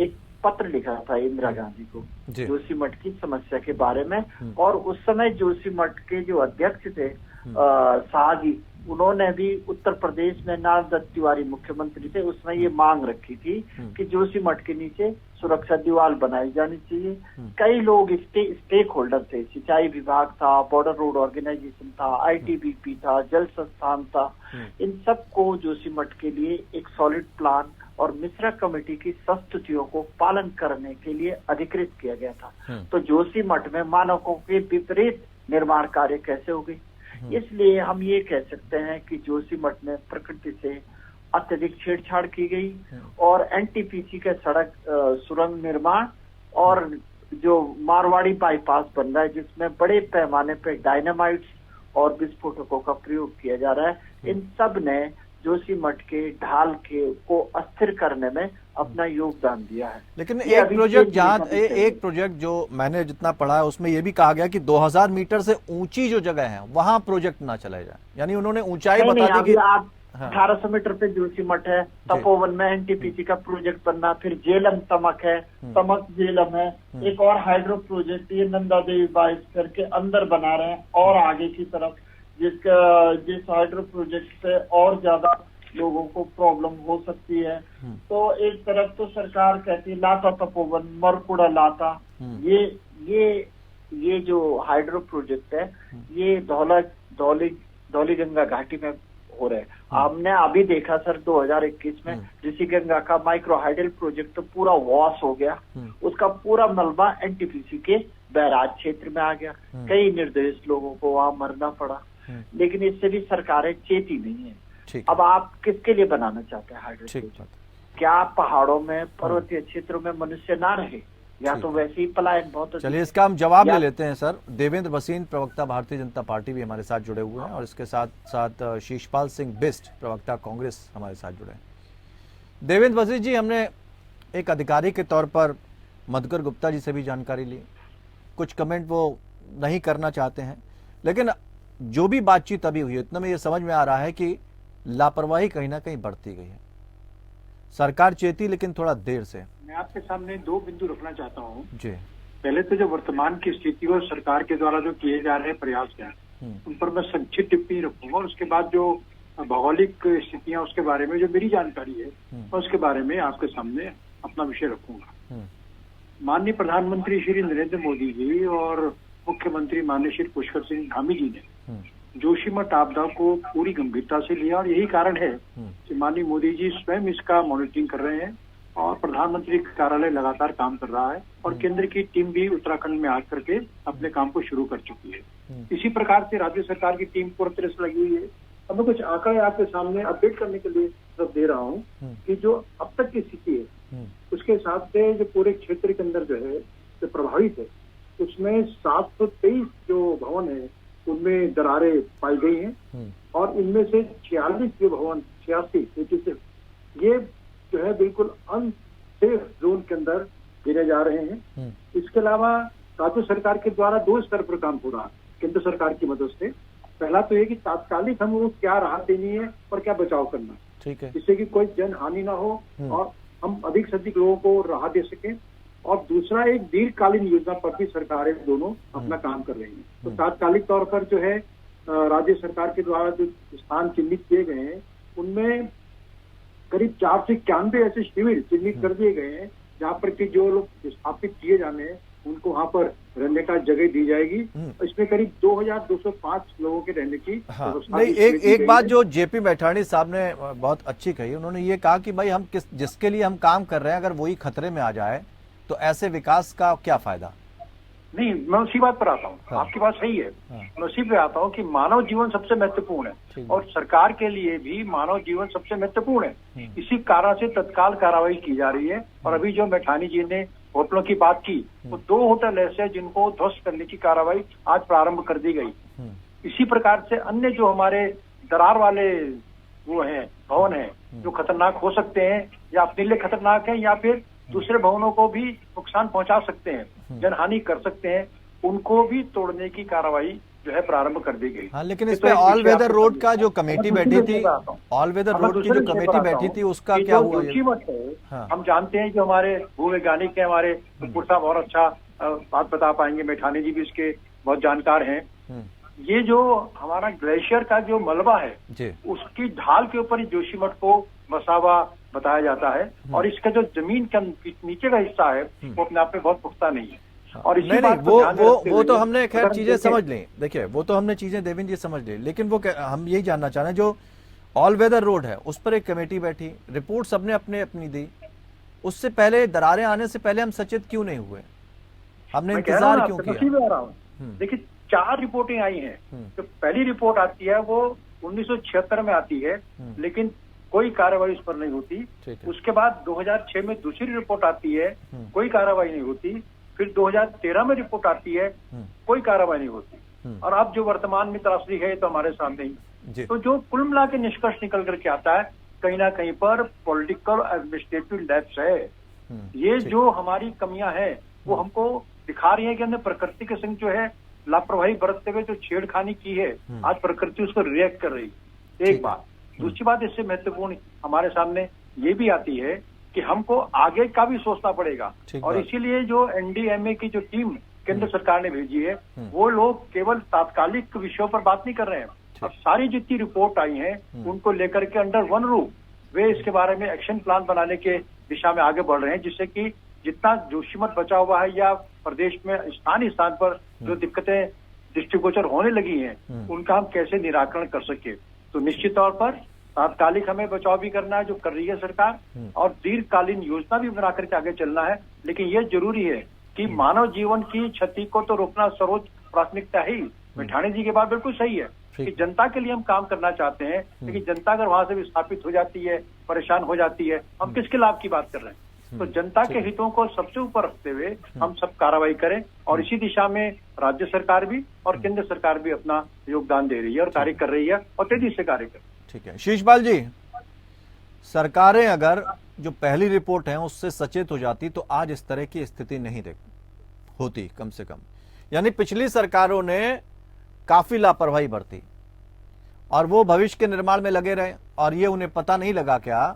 एक पत्र लिखा था इंदिरा गांधी को जोशीमठ की समस्या के बारे में, और उस समय जोशीमठ के जो अध्यक्ष थे शाह जी, उन्होंने भी उत्तर प्रदेश में नारायण दत्त तिवारी मुख्यमंत्री थे, उसने ये मांग रखी थी कि जोशीमठ के नीचे सुरक्षा दीवार बनाई जानी चाहिए। कई लोग स्टेक होल्डर थे, सिंचाई विभाग था, बॉर्डर रोड ऑर्गेनाइजेशन था, आईटीबीपी था, जल संस्थान था, इन सबको जोशीमठ के लिए एक सॉलिड प्लान और मिश्रा कमेटी की संस्तुतियों को पालन करने के लिए अधिकृत किया गया था। तो जोशीमठ में मानकों के विपरीत निर्माण कार्य कैसे हो गए? इसलिए हम ये कह सकते हैं कि जोशीमठ में प्रकृति से अत्यधिक छेड़छाड़ की गई और एनटीपीसी के सड़क सुरंग निर्माण और जो मारवाड़ी बाईपास बन रहा है जिसमें बड़े पैमाने पर डायनामाइट्स और विस्फोटकों का प्रयोग किया जा रहा है, इन सब ने जोशीमठ के ढाल को अस्थिर करने में अपना योगदान दिया है। लेकिन एक प्रोजेक्ट जो मैंने जितना पढ़ा है उसमें यह भी कहा गया कि 2000 मीटर से ऊंची जो जगह है वहां प्रोजेक्ट ना चलाया जाए, यानी उन्होंने ऊंचाई बता दी कि 1800 मीटर पे जोशीमठ है, तपोवन में एनटीपीसी का प्रोजेक्ट बनना, फिर जेलम तमक है, तमक जेलम है, एक और हाइड्रो प्रोजेक्ट ये नंदा देवी बायोस्फीयर के अंदर बना रहे हैं और आगे की तरफ जिस हाइड्रो प्रोजेक्ट से और ज्यादा लोगों को प्रॉब्लम हो सकती है। तो एक तरफ तो सरकार कहती है लाता तपोवन, मरकुड़ा लाता, ये जो हाइड्रो प्रोजेक्ट है ये धौली गंगा घाटी में हो रहे हैं। हमने अभी देखा सर 2021 में ऋषि गंगा का माइक्रो हाइडल प्रोजेक्ट तो पूरा वॉश हो गया, उसका पूरा मलबा एनटीपीसी के बैराज क्षेत्र में आ गया, कई निर्दोष लोगों को वहां मरना पड़ा। लेकिन इससे भी सरकारें चेती नहीं है। अब आप किसके लिए बनाना चाहते हैं हाइड्रो प्रोजेक्ट? क्या पहाड़ों में पर्वतीय क्षेत्रों में मनुष्य ना रहे या तो वैसे ही पलायन बहुत। चलिए इसका हम जवाब ले लेते हैं सर। देवेंद्र भसीन प्रवक्ता भारतीय जनता पार्टी भी हमारे साथ जुड़े हुए हैं और इसके साथ साथ शीशपाल सिंह बिष्ट प्रवक्ता कांग्रेस हमारे साथ जुड़े हैं। देवेंद्र भसीन जी, हमने एक अधिकारी के तौर पर मधुकर गुप्ता जी से भी जानकारी ली, कुछ कमेंट वो नहीं करना चाहते हैं, लेकिन जो भी बातचीत अभी हुई इतना में ये समझ में आ रहा है कि लापरवाही कहीं ना कहीं बढ़ती गई है। सरकार चेती लेकिन थोड़ा देर से। मैं आपके सामने दो बिंदु रखना चाहता हूँ जी। पहले तो जो वर्तमान की स्थिति और सरकार के द्वारा जो किए जा रहे प्रयास हैं उन पर मैं संक्षिप्त टिप्पणी रखूंगा, और उसके बाद जो भौगोलिक स्थितियां उसके बारे में जो मेरी जानकारी है और उसके बारे में आपके सामने अपना विषय रखूंगा। माननीय प्रधानमंत्री श्री नरेंद्र मोदी जी और मुख्यमंत्री माननीय श्री पुष्कर सिंह धामी जी ने जोशीमठ आपदा को पूरी गंभीरता से लिया, और यही कारण है कि माननीय मोदी जी स्वयं इसका मॉनिटरिंग कर रहे हैं और प्रधानमंत्री कार्यालय लगातार काम कर रहा है और केंद्र की टीम भी उत्तराखंड में आकर के अपने काम को शुरू कर चुकी है। इसी प्रकार से राज्य सरकार की टीम पूरी तरह से लगी हुई है। अब मैं कुछ आंकड़े आपके सामने अपडेट करने के लिए सब दे रहा हूँ कि जो अब तक की स्थिति है उसके हिसाब से जो पूरे क्षेत्र के अंदर जो है जो प्रभावित है उसमें 723 जो भवन है उनमें दरारें पाई गई हैं और इनमें से 46 जो भवन 86 ये जो है बिल्कुल अनसेफ जोन के अंदर गिरे जा रहे हैं। इसके अलावा राज्य सरकार के द्वारा दो स्तर पर काम हो रहा है केंद्र सरकार की मदद से। पहला तो ये कि तात्कालिक हम क्या राहत देनी है और क्या बचाव करना है, ठीक है, जिससे कि कोई जन हानि ना हो और हम अधिक से अधिक लोगों को राहत दे सकें। और दूसरा एक दीर्घकालीन योजना पर भी सरकारें दोनों अपना काम कर रही हैं। तो तात्कालिक तौर पर जो है राज्य सरकार के द्वारा जो स्थान चिन्हित किए गए हैं उनमें करीब 491 ऐसे शिविर चिन्हित कर दिए गए हैं जहाँ पर कि जो लोग स्थापित किए जाने हैं उनको वहाँ पर रहने का जगह दी जाएगी। इसमें करीब 2205 लोगों के रहने की नहीं, एक बात जो जेपी मैठाणी साहब ने बहुत अच्छी कही, उन्होंने ये कहा कि भाई हम जिसके लिए हम काम कर रहे हैं अगर वही खतरे में आ जाए तो ऐसे विकास का क्या फायदा। नहीं, मैं उसी बात पर आता हूँ। आपकी बात सही है। मैं उसी पे आता हूँ कि मानव जीवन सबसे महत्वपूर्ण है और सरकार के लिए भी मानव जीवन सबसे महत्वपूर्ण है। इसी कारण से तत्काल कार्रवाई की जा रही है। और अभी जो मैठानी जी ने होटलों की बात की, वो 2 होटल ऐसे जिनको ध्वस्त करने की कार्रवाई आज प्रारंभ कर दी गई। इसी प्रकार से अन्य जो हमारे दरार वाले वो हैं भवन हैं जो खतरनाक हो सकते हैं या अपने लिए खतरनाक है या फिर दूसरे भवनों को भी नुकसान पहुंचा सकते हैं, जनहानि कर सकते हैं, उनको भी तोड़ने की कार्रवाई जो है प्रारंभ कर दी गई। हाँ, लेकिन इस पे ऑल वेदर रोड का जो कमेटी बैठी थी, ऑल वेदर रोड की जो कमेटी बैठी थी उसका क्या हुआ? हाँ। हम जानते हैं जो हमारे भूवैज्ञानिक है हमारे पुरसा बहुत अच्छा बात बता पाएंगे, मैठानी जी भी इसके बहुत जानकार हैं। ये जो हमारा ग्लेशियर का जो मलबा है जी। उसकी ढाल के ऊपर ही जोशीमठ को बसा हुआ बताया जाता है, और इसका जो जमीन का नीचे का हिस्सा है वो अपने आप में बहुत पुख्ता नहीं है। और इसी नहीं बात नहीं, को ध्यान में रखते वो हुए तो हमने खैर अगर चीजें देखें- समझ ली। देखिए वो तो हमने चीजें देवेंद्र जी समझ ली, लेकिन वो हम यही जानना चाह रहे हैं, जो ऑल वेदर रोड है उस पर एक कमेटी बैठी, रिपोर्ट सबने अपने अपनी दी, उससे पहले दरारें आने से पहले हम सचेत क्यों नहीं हुए? हमने मैं कह रहा हूं इंतजार ना, क्यों आपसे किया? उसी में आ रहा हूं। देखिए 4 रिपोर्टें आई हैं। जो पहली रिपोर्ट आती है वो 1976 में आती है, लेकिन कोई कार्रवाई उस पर नहीं होती। ठीक है। उसके बाद 2006 में दूसरी रिपोर्ट आती है, कोई कार्रवाई नहीं होती। फिर 2013 में रिपोर्ट आती है, कोई कार्रवाई नहीं होती। और अब जो वर्तमान में त्रासदी है तो हमारे सामने ही। जी। तो जो कुल मिला के निष्कर्ष निकल करके आता है, कहीं ना कहीं पर पॉलिटिकल एडमिनिस्ट्रेटिव लैप्स है। ये जो हमारी कमियां हैं वो हमको दिखा रही है कि हमने प्रकृति के संग जो है लापरवाही बरतते हुए जो छेड़खानी की है, आज प्रकृति उसको रिएक्ट कर रही है। एक बात। दूसरी बात इससे महत्वपूर्ण हमारे सामने ये भी आती है कि हमको आगे का भी सोचना पड़ेगा, और इसीलिए जो एनडीएमए की जो टीम केंद्र सरकार ने भेजी है वो लोग केवल तात्कालिक विषयों पर बात नहीं कर रहे हैं। अब सारी जितनी रिपोर्ट आई हैं उनको लेकर के अंडर वन रूफ वे इसके बारे में एक्शन प्लान बनाने के दिशा में आगे बढ़ रहे हैं, जिससे कि जितना जोशीमठ बचा हुआ है या प्रदेश में स्थान पर जो दिक्कतें दृष्टिगोचर होने लगी हैं उनका हम कैसे निराकरण कर सके। तो निश्चित तौर पर तात्कालिक हमें बचाव भी करना है जो कर रही है सरकार, और दीर्घकालीन योजना भी बना करके आगे चलना है। लेकिन ये जरूरी है कि मानव जीवन की क्षति को तो रोकना सर्वोच्च प्राथमिकता है ही। मिठानी जी की बात बिल्कुल सही है कि जनता के लिए हम काम करना चाहते हैं, लेकिन जनता अगर वहां से विस्थापित हो जाती है, परेशान हो जाती है, हम किसके लाभ की बात कर रहे हैं? तो जनता के हितों को सबसे ऊपर रखते हुए हम सब कार्रवाई करें, और इसी दिशा में राज्य सरकार भी और केंद्र सरकार भी अपना योगदान दे रही है और कार्य कर रही है, और तेजी से कार्य कर रही है। ठीक है शीशपाल जी, सरकारें अगर जो पहली रिपोर्ट है उससे सचेत हो जाती तो आज इस तरह की स्थिति नहीं होती कम से कम। यानी पिछली सरकारों ने काफी लापरवाही बरती और वो भविष्य के निर्माण में लगे रहे, और ये उन्हें पता नहीं लगा क्या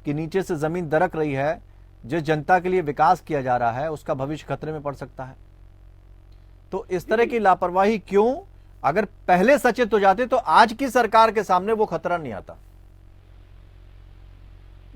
कि नीचे से जमीन दरक रही है, जिस जनता के लिए विकास किया जा रहा है उसका भविष्य खतरे में पड़ सकता है। तो इस तरह की लापरवाही क्यों? अगर पहले सचेत हो जाते तो आज की सरकार के सामने वो खतरा नहीं आता।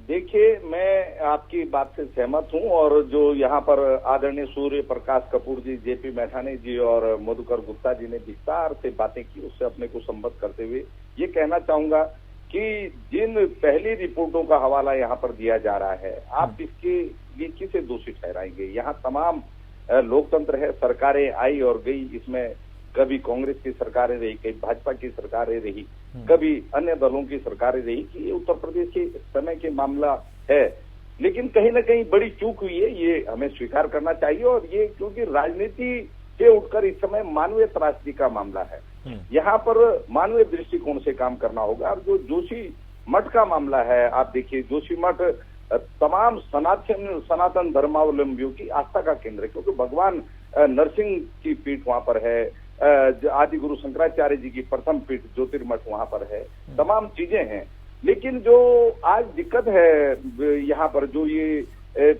देखिए, मैं आपकी बात से सहमत हूं, और जो यहाँ पर आदरणीय सूर्य प्रकाश कपूर जी, जेपी मैठानी जी और मधुकर गुप्ता जी ने विस्तार से बातें की, उससे अपने को संबद्ध करते हुए ये कहना चाहूंगा कि जिन पहली रिपोर्टों का हवाला यहाँ पर दिया जा रहा है, आप इसके लिए किसे दोषी ठहराएंगे? यहाँ तमाम लोकतंत्र है, सरकारें आई और गई, इसमें कभी कांग्रेस की सरकारें रही, कभी भाजपा की सरकारें रही, कभी अन्य दलों की सरकारें रही, कि उत्तर प्रदेश के समय के मामला है। लेकिन कहीं ना कहीं बड़ी चूक हुई है, ये हमें स्वीकार करना चाहिए। और ये क्योंकि राजनीति से उठकर इस समय मानवीय त्रासदी का मामला है, यहाँ पर मानवीय दृष्टिकोण से काम करना होगा। और जो जोशी मठ का मामला है, आप देखिए, जोशी मठ तमाम सनातन धर्मावलंबियों की आस्था का केंद्र है, क्योंकि भगवान नरसिंह की पीठ वहां पर है, आदि गुरु शंकराचार्य जी की प्रथम पीठ ज्योतिर्मठ वहां पर है, तमाम चीजें हैं। लेकिन जो आज दिक्कत है यहाँ पर, जो ये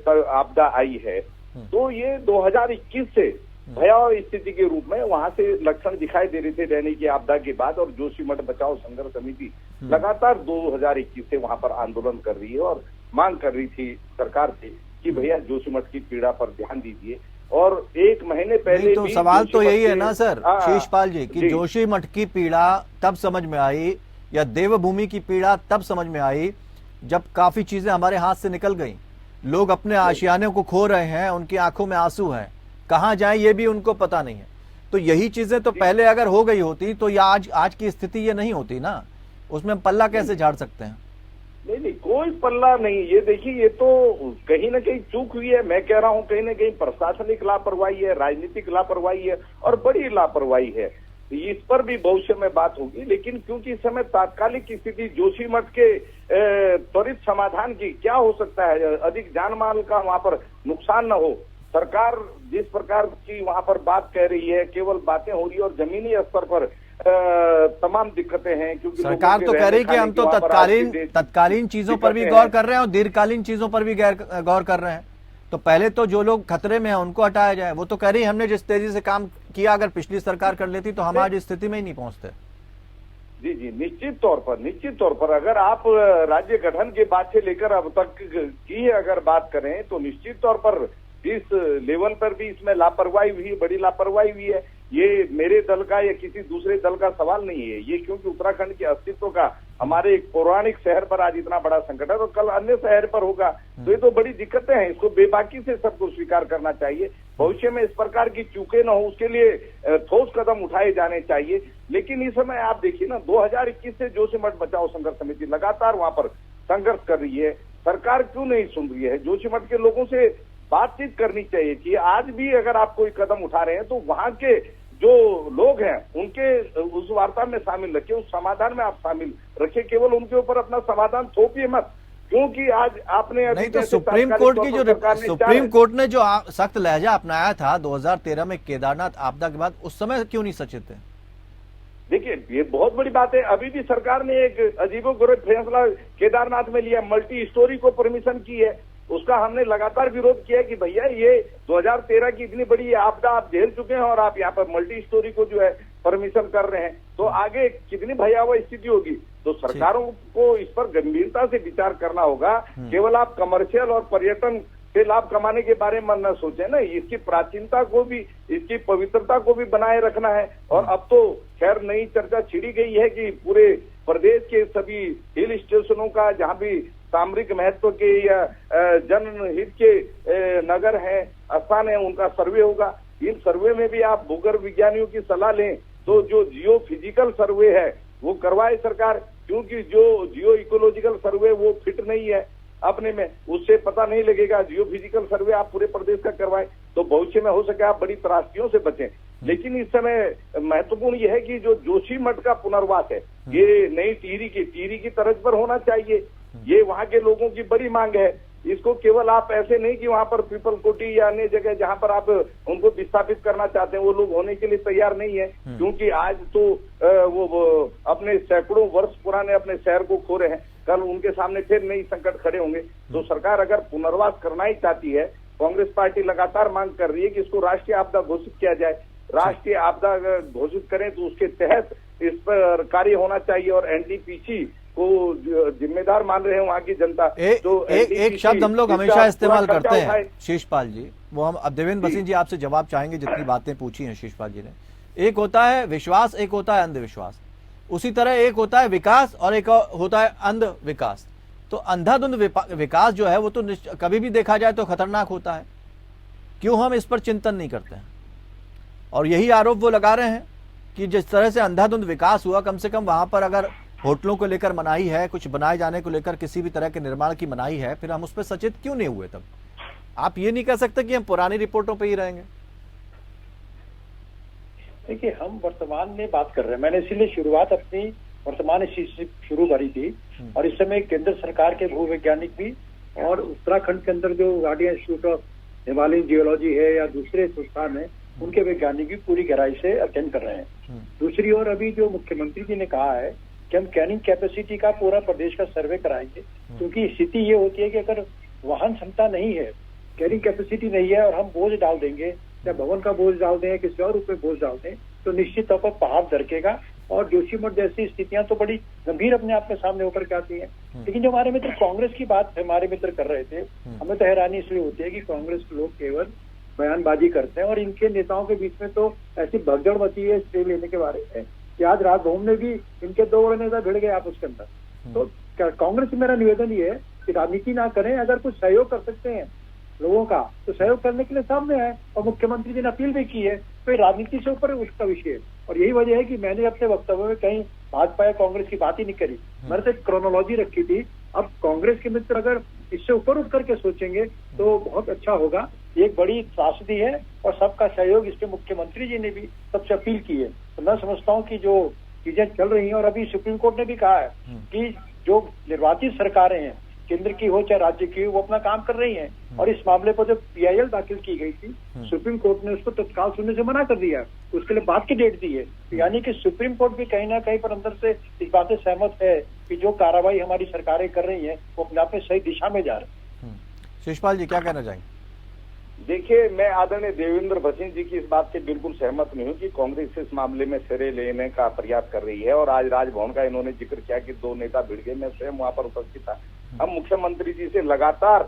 आपदा आई है, तो ये 2021 से भयावह स्थिति के रूप में वहां से लक्षण दिखाई दे रहे थे रहने की आपदा के बाद। और जोशीमठ बचाओ संघर्ष समिति लगातार 2021 से वहां पर आंदोलन कर रही है और मांग कर रही थी सरकार से कि भैया जोशीमठ की पीड़ा पर ध्यान दीजिए। और 1 महीने पहले तो सवाल तो यही है ना सर शीशपाल जी कि जोशीमठ की पीड़ा तब समझ में आई, या देवभूमि की पीड़ा तब समझ में आई जब काफी चीजें हमारे हाथ से निकल गई, लोग अपने आशियाने को खो रहे हैं, उनकी आंखों में आंसू हैं, कहां जाएं ये भी उनको पता नहीं है। तो यही चीजें तो पहले अगर हो गई होती तो ये आज की स्थिति ये नहीं होती ना। उसमें हम पल्ला कैसे झाड़ सकते हैं? नहीं, कोई पल्ला नहीं। ये देखिए, ये तो कहीं ना कहीं चूक हुई है। मैं कह रहा हूं कहीं ना कहीं प्रशासनिक लापरवाही है, राजनीतिक लापरवाही है और बड़ी लापरवाही है। इस पर भी भविष्य में बात होगी। लेकिन क्योंकि इस समय तात्कालिक स्थिति जोशीमठ के त्वरित समाधान की क्या हो सकता है, अधिक जान माल का वहां पर नुकसान न हो, सरकार जिस प्रकार की वहां पर बात कह रही है, केवल बातें हो रही है और जमीनी स्तर पर तमाम दिक्कतें हैं। क्योंकि सरकार तो कह रही कि हम तो तत्कालीन चीजों पर भी गौर कर रहे हैं और दीर्घकालीन चीजों पर भी गौर कर रहे हैं। तो पहले तो जो लोग खतरे में हैं उनको हटाया जाए। वो तो कह रही है हमने जिस तेजी से काम किया अगर पिछली सरकार कर लेती तो हम आज इस स्थिति में ही नहीं पहुंचते। जी जी, निश्चित तौर पर अगर आप राज्य गठन के बाद से लेकर अब तक की अगर बात करें तो निश्चित तौर पर इस लेवल पर भी इसमें लापरवाही हुई, बड़ी लापरवाही हुई है। ये मेरे दल का या किसी दूसरे दल का सवाल नहीं है, ये क्योंकि उत्तराखंड के अस्तित्व का हमारे एक पौराणिक शहर पर आज इतना बड़ा संकट है, तो कल अन्य शहर पर होगा, तो ये तो बड़ी दिक्कतें हैं। इसको बेबाकी से सबको स्वीकार करना चाहिए। भविष्य में इस प्रकार की चूकें न हो, उसके लिए ठोस कदम उठाए जाने चाहिए। लेकिन इस समय आप देखिए ना, 2021 से जोशीमठ बचाओ संघर्ष समिति लगातार वहां पर संघर्ष कर रही है। सरकार क्यों नहीं सुन रही है? जोशीमठ के लोगों से बातचीत करनी चाहिए कि आज भी अगर आप कोई कदम उठा रहे हैं तो वहां के जो लोग हैं उनके उस वार्ता में शामिल रखिए, उस समाधान में आप शामिल रखिए। केवल उनके ऊपर अपना समाधान थोपिए मत, क्योंकि आज आपने नहीं तो सुप्रीम कोर्ट ने जो सख्त लहजा अपनाया था 2013 में केदारनाथ आपदा के बाद, उस समय क्यों नहीं सचेत थे? देखिए, ये बहुत बड़ी बात है। अभी भी सरकार ने एक अजीबोगरीब फैसला केदारनाथ में लिया, मल्टी स्टोरी को परमिशन की है। उसका हमने लगातार विरोध किया कि भैया ये 2013 की इतनी बड़ी आपदा आप झेल चुके हैं और आप यहाँ पर मल्टी स्टोरी को जो है परमिशन कर रहे हैं, तो आगे कितनी भयावह स्थिति होगी। तो सरकारों को इस पर गंभीरता से विचार करना होगा। केवल आप कमर्शियल और पर्यटन से लाभ कमाने के बारे में न सोचें ना, इसकी प्राचीनता को भी, इसकी पवित्रता को भी बनाए रखना है। और अब तो खैर नई चर्चा छिड़ी गई है कि पूरे प्रदेश के सभी हिल स्टेशनों का, जहां भी सामरिक महत्व के या जनहित के नगर हैं, स्थान है, उनका सर्वे होगा। इन सर्वे में भी आप भूगर्भ विज्ञानियों की सलाह लें तो जो जियो फिजिकल सर्वे है वो करवाए सरकार, क्योंकि जो जियो इकोलॉजिकल सर्वे वो फिट नहीं है अपने में, उससे पता नहीं लगेगा। जियो फिजिकल सर्वे आप पूरे प्रदेश का करवाएं तो भविष्य में हो सके आप बड़ी त्रासदियों से बचें। लेकिन इस समय महत्वपूर्ण यह है कि जो जोशीमठ का पुनर्वास है ये नई टिहरी की तर्ज पर होना चाहिए। ये वहां के लोगों की बड़ी मांग है। इसको केवल आप ऐसे नहीं कि वहां पर पीपल कोटी या अन्य जगह जहां पर आप उनको विस्थापित करना चाहते हैं वो लोग होने के लिए तैयार नहीं है, क्योंकि आज तो वो अपने सैकड़ों वर्ष पुराने अपने शहर को खो रहे हैं। कल उनके सामने फिर नई संकट खड़े होंगे। तो सरकार अगर पुनर्वास करना ही चाहती है, कांग्रेस पार्टी लगातार मांग कर रही है कि इसको राष्ट्रीय आपदा घोषित किया जाए। राष्ट्रीय आपदा अगर घोषित करें तो उसके तहत इस पर कार्य होना चाहिए और एनटीपीसी को जिम्मेदार मान रहे हैं वहां की जनता। एक शब्द हम लोग हमेशा इस्तेमाल करते हैं शीशपाल जी, वो हम अब देवेंद्र भसीन जी आपसे जवाब चाहेंगे जितनी बातें पूछी हैं शीशपाल जी ने। एक होता है विश्वास, एक होता है अंधविश्वास। उसी तरह एक होता है विकास और एक होता है अंध विकास। तो अंधाधुंध विकास जो है वो तो कभी भी देखा जाए तो खतरनाक होता है। क्यों हम इस पर चिंतन नहीं करते हैं? और यही आरोप वो लगा रहे हैं कि जिस तरह से अंधाधुंध विकास हुआ, कम से कम वहां पर अगर होटलों को लेकर मनाही है, कुछ बनाए जाने को लेकर किसी भी तरह के निर्माण की मनाही है, फिर हम उस पर सचेत क्यों नहीं हुए? तब आप ये नहीं कह सकते कि हम पुरानी रिपोर्टों पे ही रहेंगे। देखिए, हम वर्तमान में बात कर रहे हैं। मैंने इसीलिए शुरुआत अपनी वर्तमान से शुरू करी थी। और इस समय केंद्र सरकार के भूवैज्ञानिक भी और उत्तराखंड के अंदर जो guardian institute of Himalayan geology है या दूसरे संस्थान है, उनके वैज्ञानिक भी पूरी गहराई से अध्ययन कर रहे हैं। दूसरी ओर अभी जो मुख्यमंत्री जी ने कहा है कि हम कैनिंग कैपेसिटी का पूरा प्रदेश का सर्वे कराएंगे, क्योंकि स्थिति ये होती है कि अगर वाहन क्षमता नहीं है, कैरिंग कैपेसिटी नहीं है और हम बोझ डाल देंगे, या भवन का बोझ डाल दें, किसी और रूप में बोझ डाल दें, तो निश्चित तौर पर पहाड़ दरकेगा। और जोशीमठ जैसी स्थितियां तो बड़ी गंभीर अपने आप के सामने होकर के आती हैं। लेकिन जो हमारे मित्र कांग्रेस की बात हमारे मित्र कर रहे थे, हमें तो हैरानी इसलिए होती है कि कांग्रेस के लोग केवल बयानबाजी करते हैं और इनके नेताओं के बीच में तो ऐसी भगदड़ मची है स्टे लेने के बारे में कि आज राजभवन में भी इनके दो बड़े नेता भिड़ गए आपस के अंदर। तो कांग्रेस से मेरा निवेदन ये है कि राजनीति ना करें, अगर कुछ सहयोग कर सकते हैं लोगों का तो सहयोग करने के लिए सामने आए। और मुख्यमंत्री जी ने अपील भी की है, तो राजनीति से ऊपर उसका विषय है। और यही वजह है कि मैंने अपने वक्तव्य में कहीं भाजपा या कांग्रेस की बात ही नहीं करी, मैंने तो एक क्रोनोलॉजी रखी थी। अब कांग्रेस के मित्र अगर इससे ऊपर उठ करके सोचेंगे तो बहुत अच्छा होगा। एक बड़ी त्रासदी है और सबका सहयोग, इसके मुख्यमंत्री जी ने भी सबसे अपील की है। तो मैं समझता हूँ कि जो चीजें चल रही हैं, और अभी सुप्रीम कोर्ट ने भी कहा है कि जो निर्वाचित सरकारें हैं, केंद्र की हो चाहे राज्य की हो, वो अपना काम कर रही हैं। और इस मामले पर जो PIL दाखिल की गई थी, सुप्रीम कोर्ट ने उसको तत्काल सुनने से मना कर दिया, उसके लिए बाद की डेट दी है। यानी कि सुप्रीम कोर्ट भी कहीं ना कहीं पर अंदर से इस बात से सहमत है कि जो कार्रवाई हमारी सरकारें कर रही है वो अपने आप में सही दिशा में जा रही है। शिशपाल जी क्या कहना चाहेंगे? देखिए, मैं आदरणीय देवेंद्र भसीन जी की इस बात से बिल्कुल सहमत नहीं हूं कि कांग्रेस इस मामले में सिरे लेने का प्रयास कर रही है। और आज राजभवन का इन्होंने जिक्र किया कि 2 नेता भिड़ गए, मैं स्वयं वहां पर उपस्थित था। हम मुख्यमंत्री जी से लगातार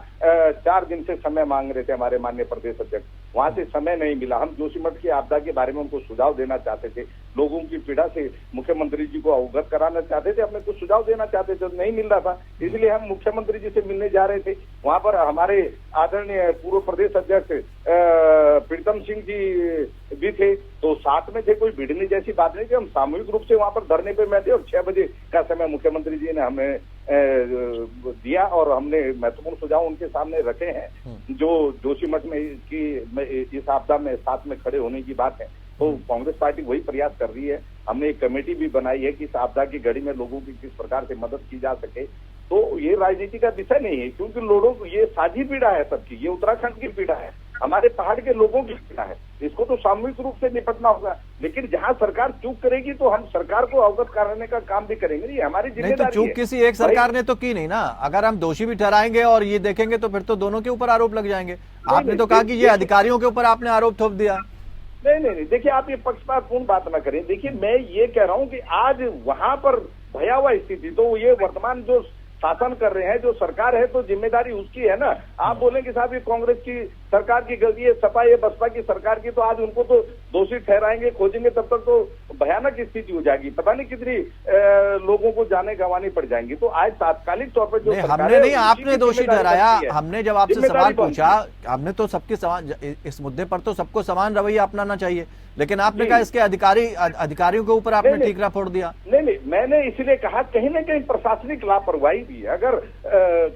4 दिन से समय मांग रहे थे, हमारे माननीय प्रदेश अध्यक्ष, वहां से समय नहीं मिला। हम जोशीमठ की आपदा के बारे में उनको सुझाव देना चाहते थे, लोगों की पीड़ा से मुख्यमंत्री जी को अवगत कराना चाहते थे, अपने कुछ सुझाव देना चाहते थे, नहीं मिल रहा था, इसलिए हम मुख्यमंत्री जी से मिलने जा रहे थे। वहां पर हमारे आदरणीय पूर्व प्रदेश अध्यक्ष प्रीतम सिंह जी भी थे, तो साथ में थे, कोई भिड़ने जैसी बात नहीं थी। हम सामूहिक रूप से वहां पर धरने पे बैठे और 6 बजे का समय मुख्यमंत्री जी ने हमें दिया और हमने महत्वपूर्ण सुझाव उनके सामने रखे हैं, जो जोशीमठ में इस आपदा में साथ में खड़े होने की बात है। तो कांग्रेस पार्टी वही प्रयास कर रही है। हमने एक कमेटी भी बनाई है कि इस आपदा की घड़ी में लोगों की किस प्रकार से मदद की जा सके। तो ये राजनीति का विषय नहीं है, क्योंकि लोगों ये साझी पीड़ा है सबकी, ये उत्तराखंड की पीड़ा है, हमारे पहाड़ के लोगों की पीड़ा है, इसको तो सामूहिक रूप से निपटना होगा। लेकिन जहां सरकार चूक करेगी तो हम सरकार को अवगत कराने का काम भी करेंगे, ये हमारी जिम्मेदारी है। तो चूक किसी एक सरकार ने तो की नहीं ना, अगर हम दोषी भी ठहराएंगे और ये देखेंगे तो फिर तो दोनों के ऊपर आरोप लग जाएंगे। आपने तो कहा कि ये अधिकारियों के ऊपर आपने आरोप थोप दिया। नहीं, देखिए आप ये पक्षपातपूर्ण बात ना करें। देखिए मैं ये कह रहा हूं कि आज वहां पर भयावह स्थिति, तो ये वर्तमान जो शासन कर रहे हैं, जो सरकार है, तो जिम्मेदारी उसकी है ना। आप बोलेंगे साहब ये कांग्रेस की सरकार की गलती है, सपा ये बसपा की सरकार की, तो आज उनको तो दोषी ठहराएंगे, खोजेंगे, तब तक तो भयानक स्थिति हो जाएगी, पता नहीं कितनी लोगों को जाने गंवानी पड़ जाएंगी। तो आज तात्कालिक तौर पर जो हमने नहीं, आपने दोषी ठहराया। हमने जब आपसे सवाल पूछा, हमने तो सबके समान, इस मुद्दे पर तो सबको समान रवैया अपनाना चाहिए, लेकिन आपने कहा इसके अधिकारियों के ऊपर आपने ठीकरा फोड़ दिया। नहीं, मैंने इसलिए कहा कहीं ना कहीं प्रशासनिक लापरवाही भी है। अगर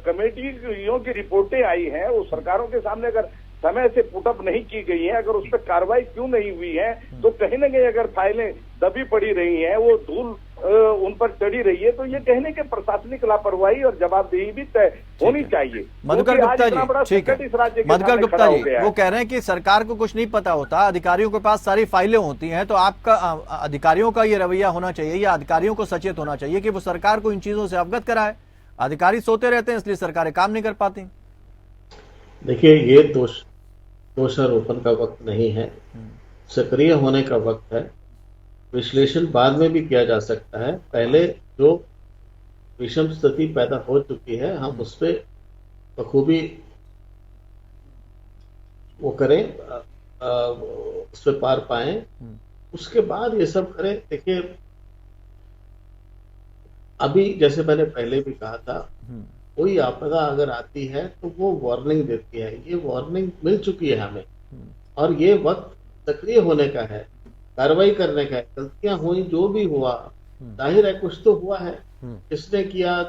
कमेटियों की रिपोर्टें आई हैं, वो सरकारों के सामने अगर समय से पुटअप नहीं की गई है, अगर उस पर कार्रवाई क्यों नहीं हुई है, तो कहीं ना कहीं अगर फाइलें दबी पड़ी रही हैं, वो धूल उन पर चढ़ी रही है, तो ये कहने के प्रशासनिक लापरवाही और जवाबदेही भी तय होनी चाहिए। मधुकर गुप्ता जी, ठीक है, मधुकर गुप्ता जी वो कह रहे हैं कि सरकार को कुछ नहीं पता होता, अधिकारियों के पास सारी फाइलें होती हैं, तो आपका अधिकारियों का ये रवैया होना चाहिए या अधिकारियों को सचेत होना चाहिए कि वो सरकार को इन चीजों से अवगत कराए। अधिकारी सोते रहते हैं, इसलिए सरकारें काम नहीं कर पाती। देखिए, ये दोषारोपण का वक्त नहीं है, सक्रिय होने का वक्त है। विश्लेषण बाद में भी किया जा सकता है, पहले जो विषम स्थिति पैदा हो चुकी है हम उस पर बखूबी वो करें, उस पर पार पाएं, उसके बाद ये सब करें। देखिए, अभी जैसे मैंने पहले भी कहा था, कोई आपदा अगर आती है तो वो वार्निंग देती है, ये वार्निंग मिल चुकी है हमें, और ये वक्त सक्रिय होने का है, कार्रवाई करने का है। गलतियां हुई, जो भी हुआ, जाहिर है कुछ तो हुआ है, किसने किया,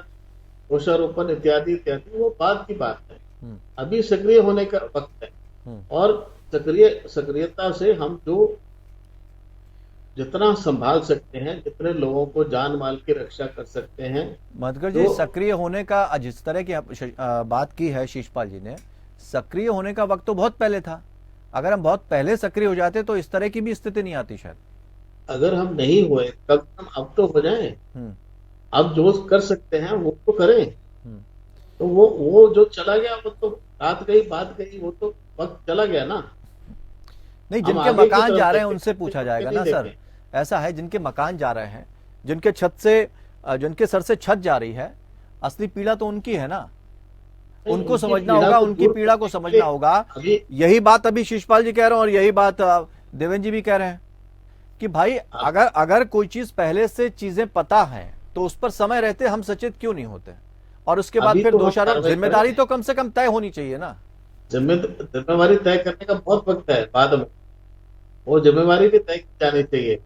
दोषारोपण इत्यादि इत्यादि, वो बाद की बात है। अभी सक्रिय होने का वक्त है, और सक्रियता से हम जो जितना संभाल सकते हैं, जितने लोगों को जान माल की रक्षा कर सकते हैं। मधुकर जी, सक्रिय होने का, जिस तरह की बात की है शिषपाल जी ने, सक्रिय होने का वक्त तो बहुत पहले था। अगर हम बहुत पहले सक्रिय हो जाते तो इस तरह की भी स्थिति नहीं आती शायद। अगर हम नहीं हुए तब हम अब तो हो जाएं, अब जो कर सकते हैं वो तो करें। तो वो जो चला गया वो तो रात गई बात गई, वो तो वक्त चला गया ना। नहीं, जिनके मकान जा रहे हैं उनसे पूछा जाएगा ना सर। ऐसा है, जिनके मकान जा रहे हैं, जिनके सर से छत जा रही है, असली पीड़ा तो उनकी है ना, उनको समझना होगा, उनकी पीड़ा को समझना होगा। यही बात अभी शिषपाल जी कह रहे हैं और यही बात देवेंद्र जी भी कह रहे हैं कि भाई अगर कोई चीज पहले से चीजें पता है तो उस पर समय रहते हम सचेत क्यों नहीं होते, और उसके बाद फिर दोषारोप, जिम्मेदारी तो कम से कम तय होनी चाहिए ना। जिम्मेवारी तय करने का बहुत वक्त है, बाद में वो जिम्मेवारी भी तय की जानी चाहिए।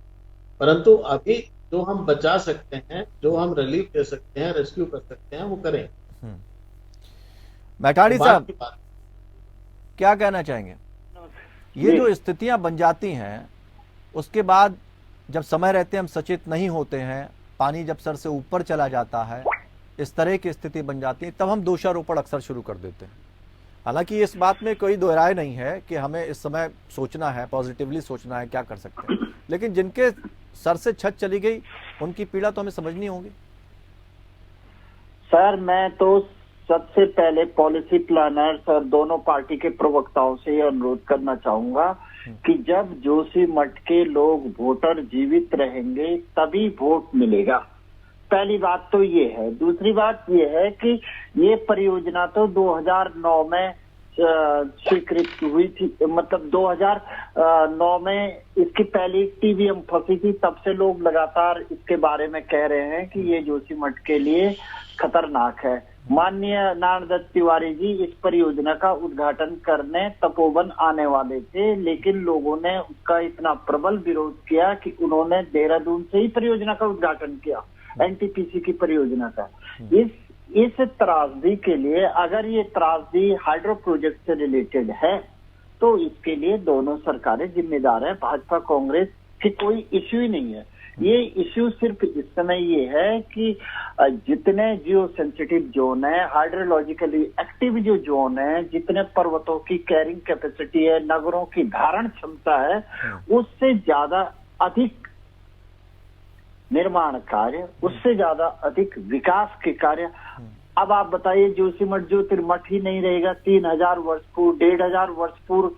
परंतु अभी जो हम बचा सकते हैं, जो हम रिलीफ दे सकते हैं, रेस्क्यू कर सकते हैं, वो करें। मैठाड़ी साहब क्या कहना चाहेंगे? ये जो स्थितियां बन जाती हैं, उसके बाद जब समय रहते हम सचेत नहीं होते हैं, पानी जब सर से ऊपर चला जाता है, इस तरह की स्थिति बन जाती है, तब हम दोषारोपण अक्सर शुरू कर देते हैं। हालांकि इस बात में कोई दो राय नहीं है कि हमें इस समय सोचना है, पॉजिटिवली सोचना है, क्या कर सकते हैं, लेकिन जिनके सर से छत चली गई उनकी पीड़ा तो हमें समझनी होगी। सर, मैं तो सबसे पहले पॉलिसी प्लानर्स और दोनों पार्टी के प्रवक्ताओं से यह अनुरोध करना चाहूंगा कि जब जोशीमठ के लोग वोटर जीवित रहेंगे तभी वोट मिलेगा। पहली बात तो ये है। दूसरी बात ये है कि ये परियोजना तो 2009 में स्वीकृत हुई थी, मतलब 2009 में इसकी पहली टीवीएम फंसी थी, तब से लोग लगातार इसके बारे में कह रहे हैं कि ये जोशीमठ के लिए खतरनाक है। माननीय नारायण दत्त तिवारी जी इस परियोजना का उद्घाटन करने तपोवन आने वाले थे, लेकिन लोगों ने उसका इतना प्रबल विरोध किया कि उन्होंने देहरादून से ही परियोजना का उद्घाटन किया, एनटीपीसी की परियोजना का। इस त्रासदी के लिए, अगर ये त्रासदी हाइड्रो प्रोजेक्ट से रिलेटेड है तो इसके लिए दोनों सरकारें जिम्मेदार है। भाजपा कांग्रेस की कोई इश्यू ही नहीं है। ये इश्यू सिर्फ इस समय ये है कि जितने जियो सेंसिटिव जोन है, हाइड्रोलॉजिकली एक्टिव जो जोन है, जितने पर्वतों की कैरिंग कैपेसिटी है, नगरों की धारण क्षमता है, उससे ज्यादा अधिक निर्माण कार्य, उससे ज्यादा अधिक विकास के कार्य। अब आप बताइए, जोशीमठ ज्योतिर्मठ ही नहीं रहेगा। 3000 वर्ष पूर्व, 1500 वर्ष पूर्व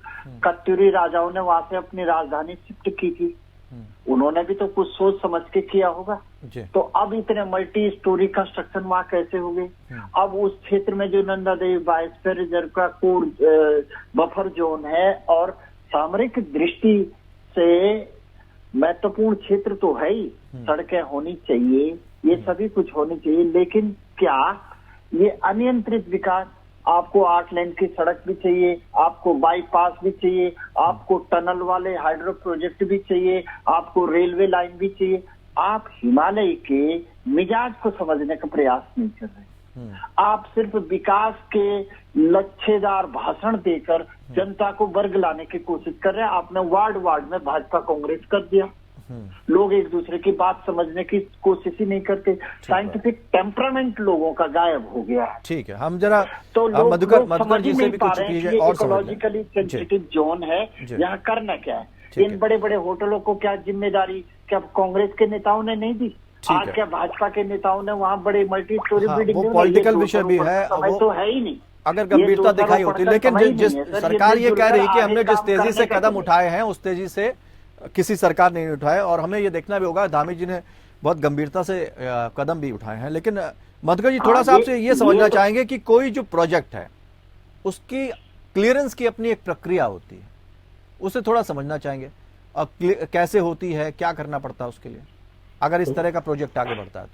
कत्यूरी राजाओं ने वहां से अपनी राजधानी शिफ्ट की थी। उन्होंने भी तो कुछ सोच समझ के किया होगा। तो अब इतने मल्टी स्टोरी कंस्ट्रक्शन वहां कैसे हो गए? अब उस क्षेत्र में जो नंदा देवी बायोस्फीयर रिजर्व का कोर बफर जोन है और सामरिक दृष्टि से महत्वपूर्ण क्षेत्र तो है ही, सड़कें होनी चाहिए, ये सभी कुछ होनी चाहिए, लेकिन क्या ये अनियंत्रित विकास? आपको 8 लेन की सड़क भी चाहिए, आपको बाईपास भी चाहिए, आपको टनल वाले हाइड्रो प्रोजेक्ट भी चाहिए, आपको रेलवे लाइन भी चाहिए। आप हिमालय के मिजाज को समझने का प्रयास नहीं कर रहे। आप सिर्फ विकास के लच्छेदार भाषण देकर जनता को वर्ग लाने की कोशिश कर रहे हैं। आपने वार्ड वार्ड में भाजपा कांग्रेस कर दिया। लोग एक दूसरे की बात समझने की कोशिश ही नहीं करते। साइंटिफिक टेम्परामेंट लोगों का गायब हो गया है। ठीक है, हम जरा तो लोग मधुकर जी से भी कुछ चीजें और इकोलॉजिकली सेंसिटिव जोन है, यहाँ करना क्या है? इन बड़े बड़े होटलों को क्या जिम्मेदारी क्या कांग्रेस के नेताओं ने नहीं दी? आज क्या भाजपा के नेताओं ने वहाँ बड़े मल्टी स्टोरी बिल्डिंग? पॉलिटिकल विषय भी है, तो है ही नहीं अगर गंभीरता दिखाई होती। लेकिन जिस सरकार ये कह रही है कि हमने जिस तेजी से कदम उठाए हैं उस तेजी से किसी सरकार ने नहीं उठाए, और हमें ये देखना भी होगा धामी जी ने बहुत गंभीरता से कदम भी उठाए हैं। लेकिन मधुकर जी थोड़ा सा आपसे ये समझना चाहेंगे कि कोई जो प्रोजेक्ट है उसकी क्लियरेंस की अपनी एक प्रक्रिया होती है, उसे थोड़ा समझना चाहेंगे और कैसे होती है, क्या करना पड़ता है उसके लिए, अगर इस तरह का प्रोजेक्ट आगे बढ़ता है तो?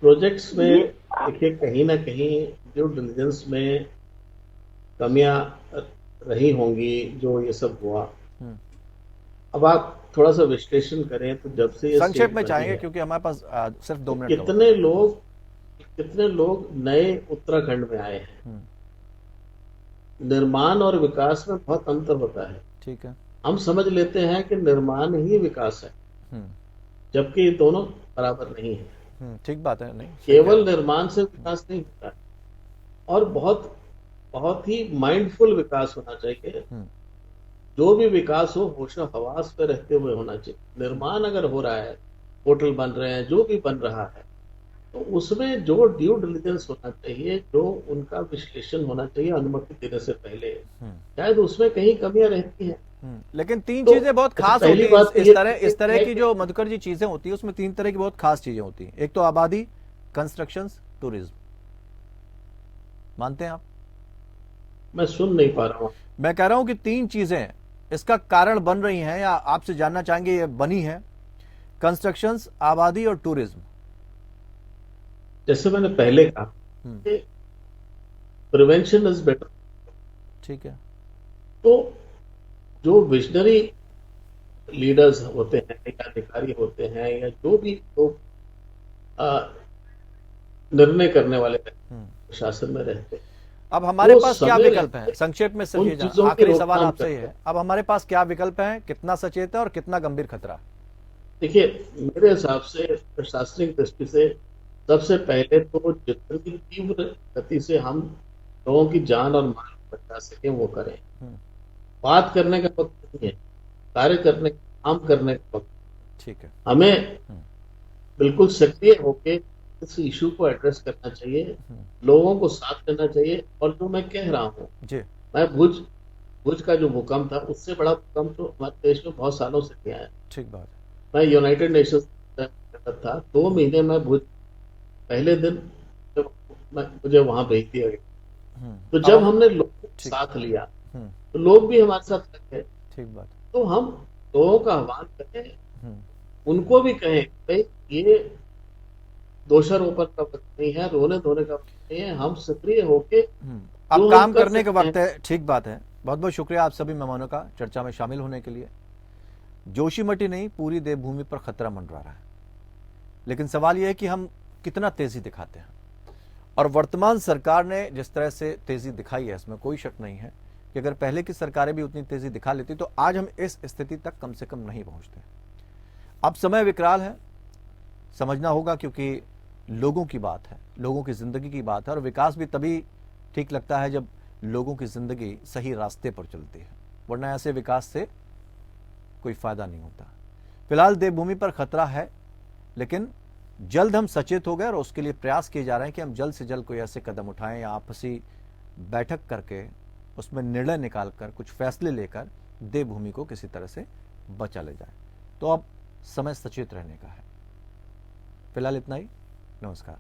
प्रोजेक्ट्स में देखिए कहीं ना कहीं ड्यू डिलिजेंस में कमियां रही होंगी जो ये सब हुआ। अब आप थोड़ा सा विश्लेषण करें तो जब से संक्षेप में चाहेंगे क्योंकि हमारे पास सिर्फ 2 मिनट। कितने लोग नए उत्तराखंड में आए हैं। निर्माण और विकास में बहुत अंतर होता है। ठीक है, हम समझ लेते हैं कि निर्माण ही विकास है, जबकि ये दोनों बराबर नहीं है। ठीक बात है, नहीं केवल निर्माण से विकास नहीं होता है, और बहुत ही माइंडफुल विकास होना चाहिए। जो भी विकास हो होशो हवास पे रहते हुए होना चाहिए। निर्माण अगर हो रहा है, होटल बन रहे हैं, जो भी बन रहा है, तो उसमें जो ड्यू डिलिजेंस होना चाहिए, जो उनका विश्लेषण होना चाहिए अनुमति देने से पहले, शायद उसमें कहीं कमियां रहती हैं। लेकिन 3 चीजें बहुत खास होती है। इस तरह की जो मधुकर जी चीजें होती है उसमें 3 तरह की बहुत खास चीजें होती हैं। एक तो आबादी, कंस्ट्रक्शन, टूरिज्म। मानते हैं आप? मैं सुन नहीं पा रहा हूं। मैं कह रहा हूं कि 3 चीजें इसका कारण बन रही हैं, या आपसे जानना चाहेंगे ये बनी है, कंस्ट्रक्शन, आबादी और टूरिज्म। जैसे मैंने पहले कहा, प्रिवेंशन इज बेटर। ठीक है, तो जो विजनरी लीडर्स होते हैं या अधिकारी होते हैं या जो भी लोग निर्णय करने वाले शासन में रहते हैं, अब हमारे पास क्या विकल्प है? संक्षेप में सर, आखिरी सवाल आपसे है, अब हमारे पास क्या विकल्प है? कितना सचेत है और कितना गंभीर खतरा? देखिए, मेरे हिसाब से प्रशासनिक दृष्टि से सबसे पहले तो जितनी तीव्र गति से हम लोगों की जान और माल बचा सके वो करें। बात करने का वक्त नहीं है, कार्य करने, काम करने का वक्त। ठीक है, हमें बिल्कुल सक्रिय होके इस इशू को एड्रेस करना चाहिए, लोगों को साथ करना चाहिए। और जो मैं कह रहा हूँ, जी मैं भुज का जो भूकंप था उससे बड़ा भूकंप तो हमारे देश में बहुत सालों से नहीं आया। ठीक बात। मैं यूनाइटेड नेशंस था, 2 महीने में भुज, पहले दिन जब मुझे वहां भेज दिया गया, तो जब हमने लोगों को साथ लिया तो लोग भी हमारे साथ रखे। ठीक बात। तो हम लोगों का आह्वान करें, उनको भी कहें भाई ये दोषारोपण का वक्त नहीं है, रोने धोने का वक्त नहीं है, हम सक्रिय होके अब काम करने का वक्त है। ठीक बात है। बहुत बहुत शुक्रिया आप सभी मेहमानों का चर्चा में शामिल होने के लिए। जोशीमठ नहीं, पूरी देवभूमि पर खतरा मंडरा रहा है, लेकिन सवाल यह है कि हम कितना तेजी दिखाते हैं। और वर्तमान सरकार ने जिस तरह से तेजी दिखाई है, इसमें कोई शक नहीं है कि अगर पहले की सरकारें भी उतनी तेजी दिखा लेती तो आज हम इस स्थिति तक कम से कम नहीं पहुंचते। अब समय विकराल है, समझना होगा, क्योंकि लोगों की बात है, लोगों की जिंदगी की बात है। और विकास भी तभी ठीक लगता है जब लोगों की जिंदगी सही रास्ते पर चलती है, वरना ऐसे विकास से कोई फायदा नहीं होता। फिलहाल देवभूमि पर खतरा है, लेकिन जल्द हम सचेत हो गए और उसके लिए प्रयास किए जा रहे हैं कि हम जल्द से जल्द कोई ऐसे कदम उठाएं या आपसी बैठक करके उसमें निर्णय निकालकर कुछ फैसले लेकर देवभूमि को किसी तरह से बचा ले जाए। तो अब समय सचेत रहने का है। फिलहाल इतना ही। नमस्कार।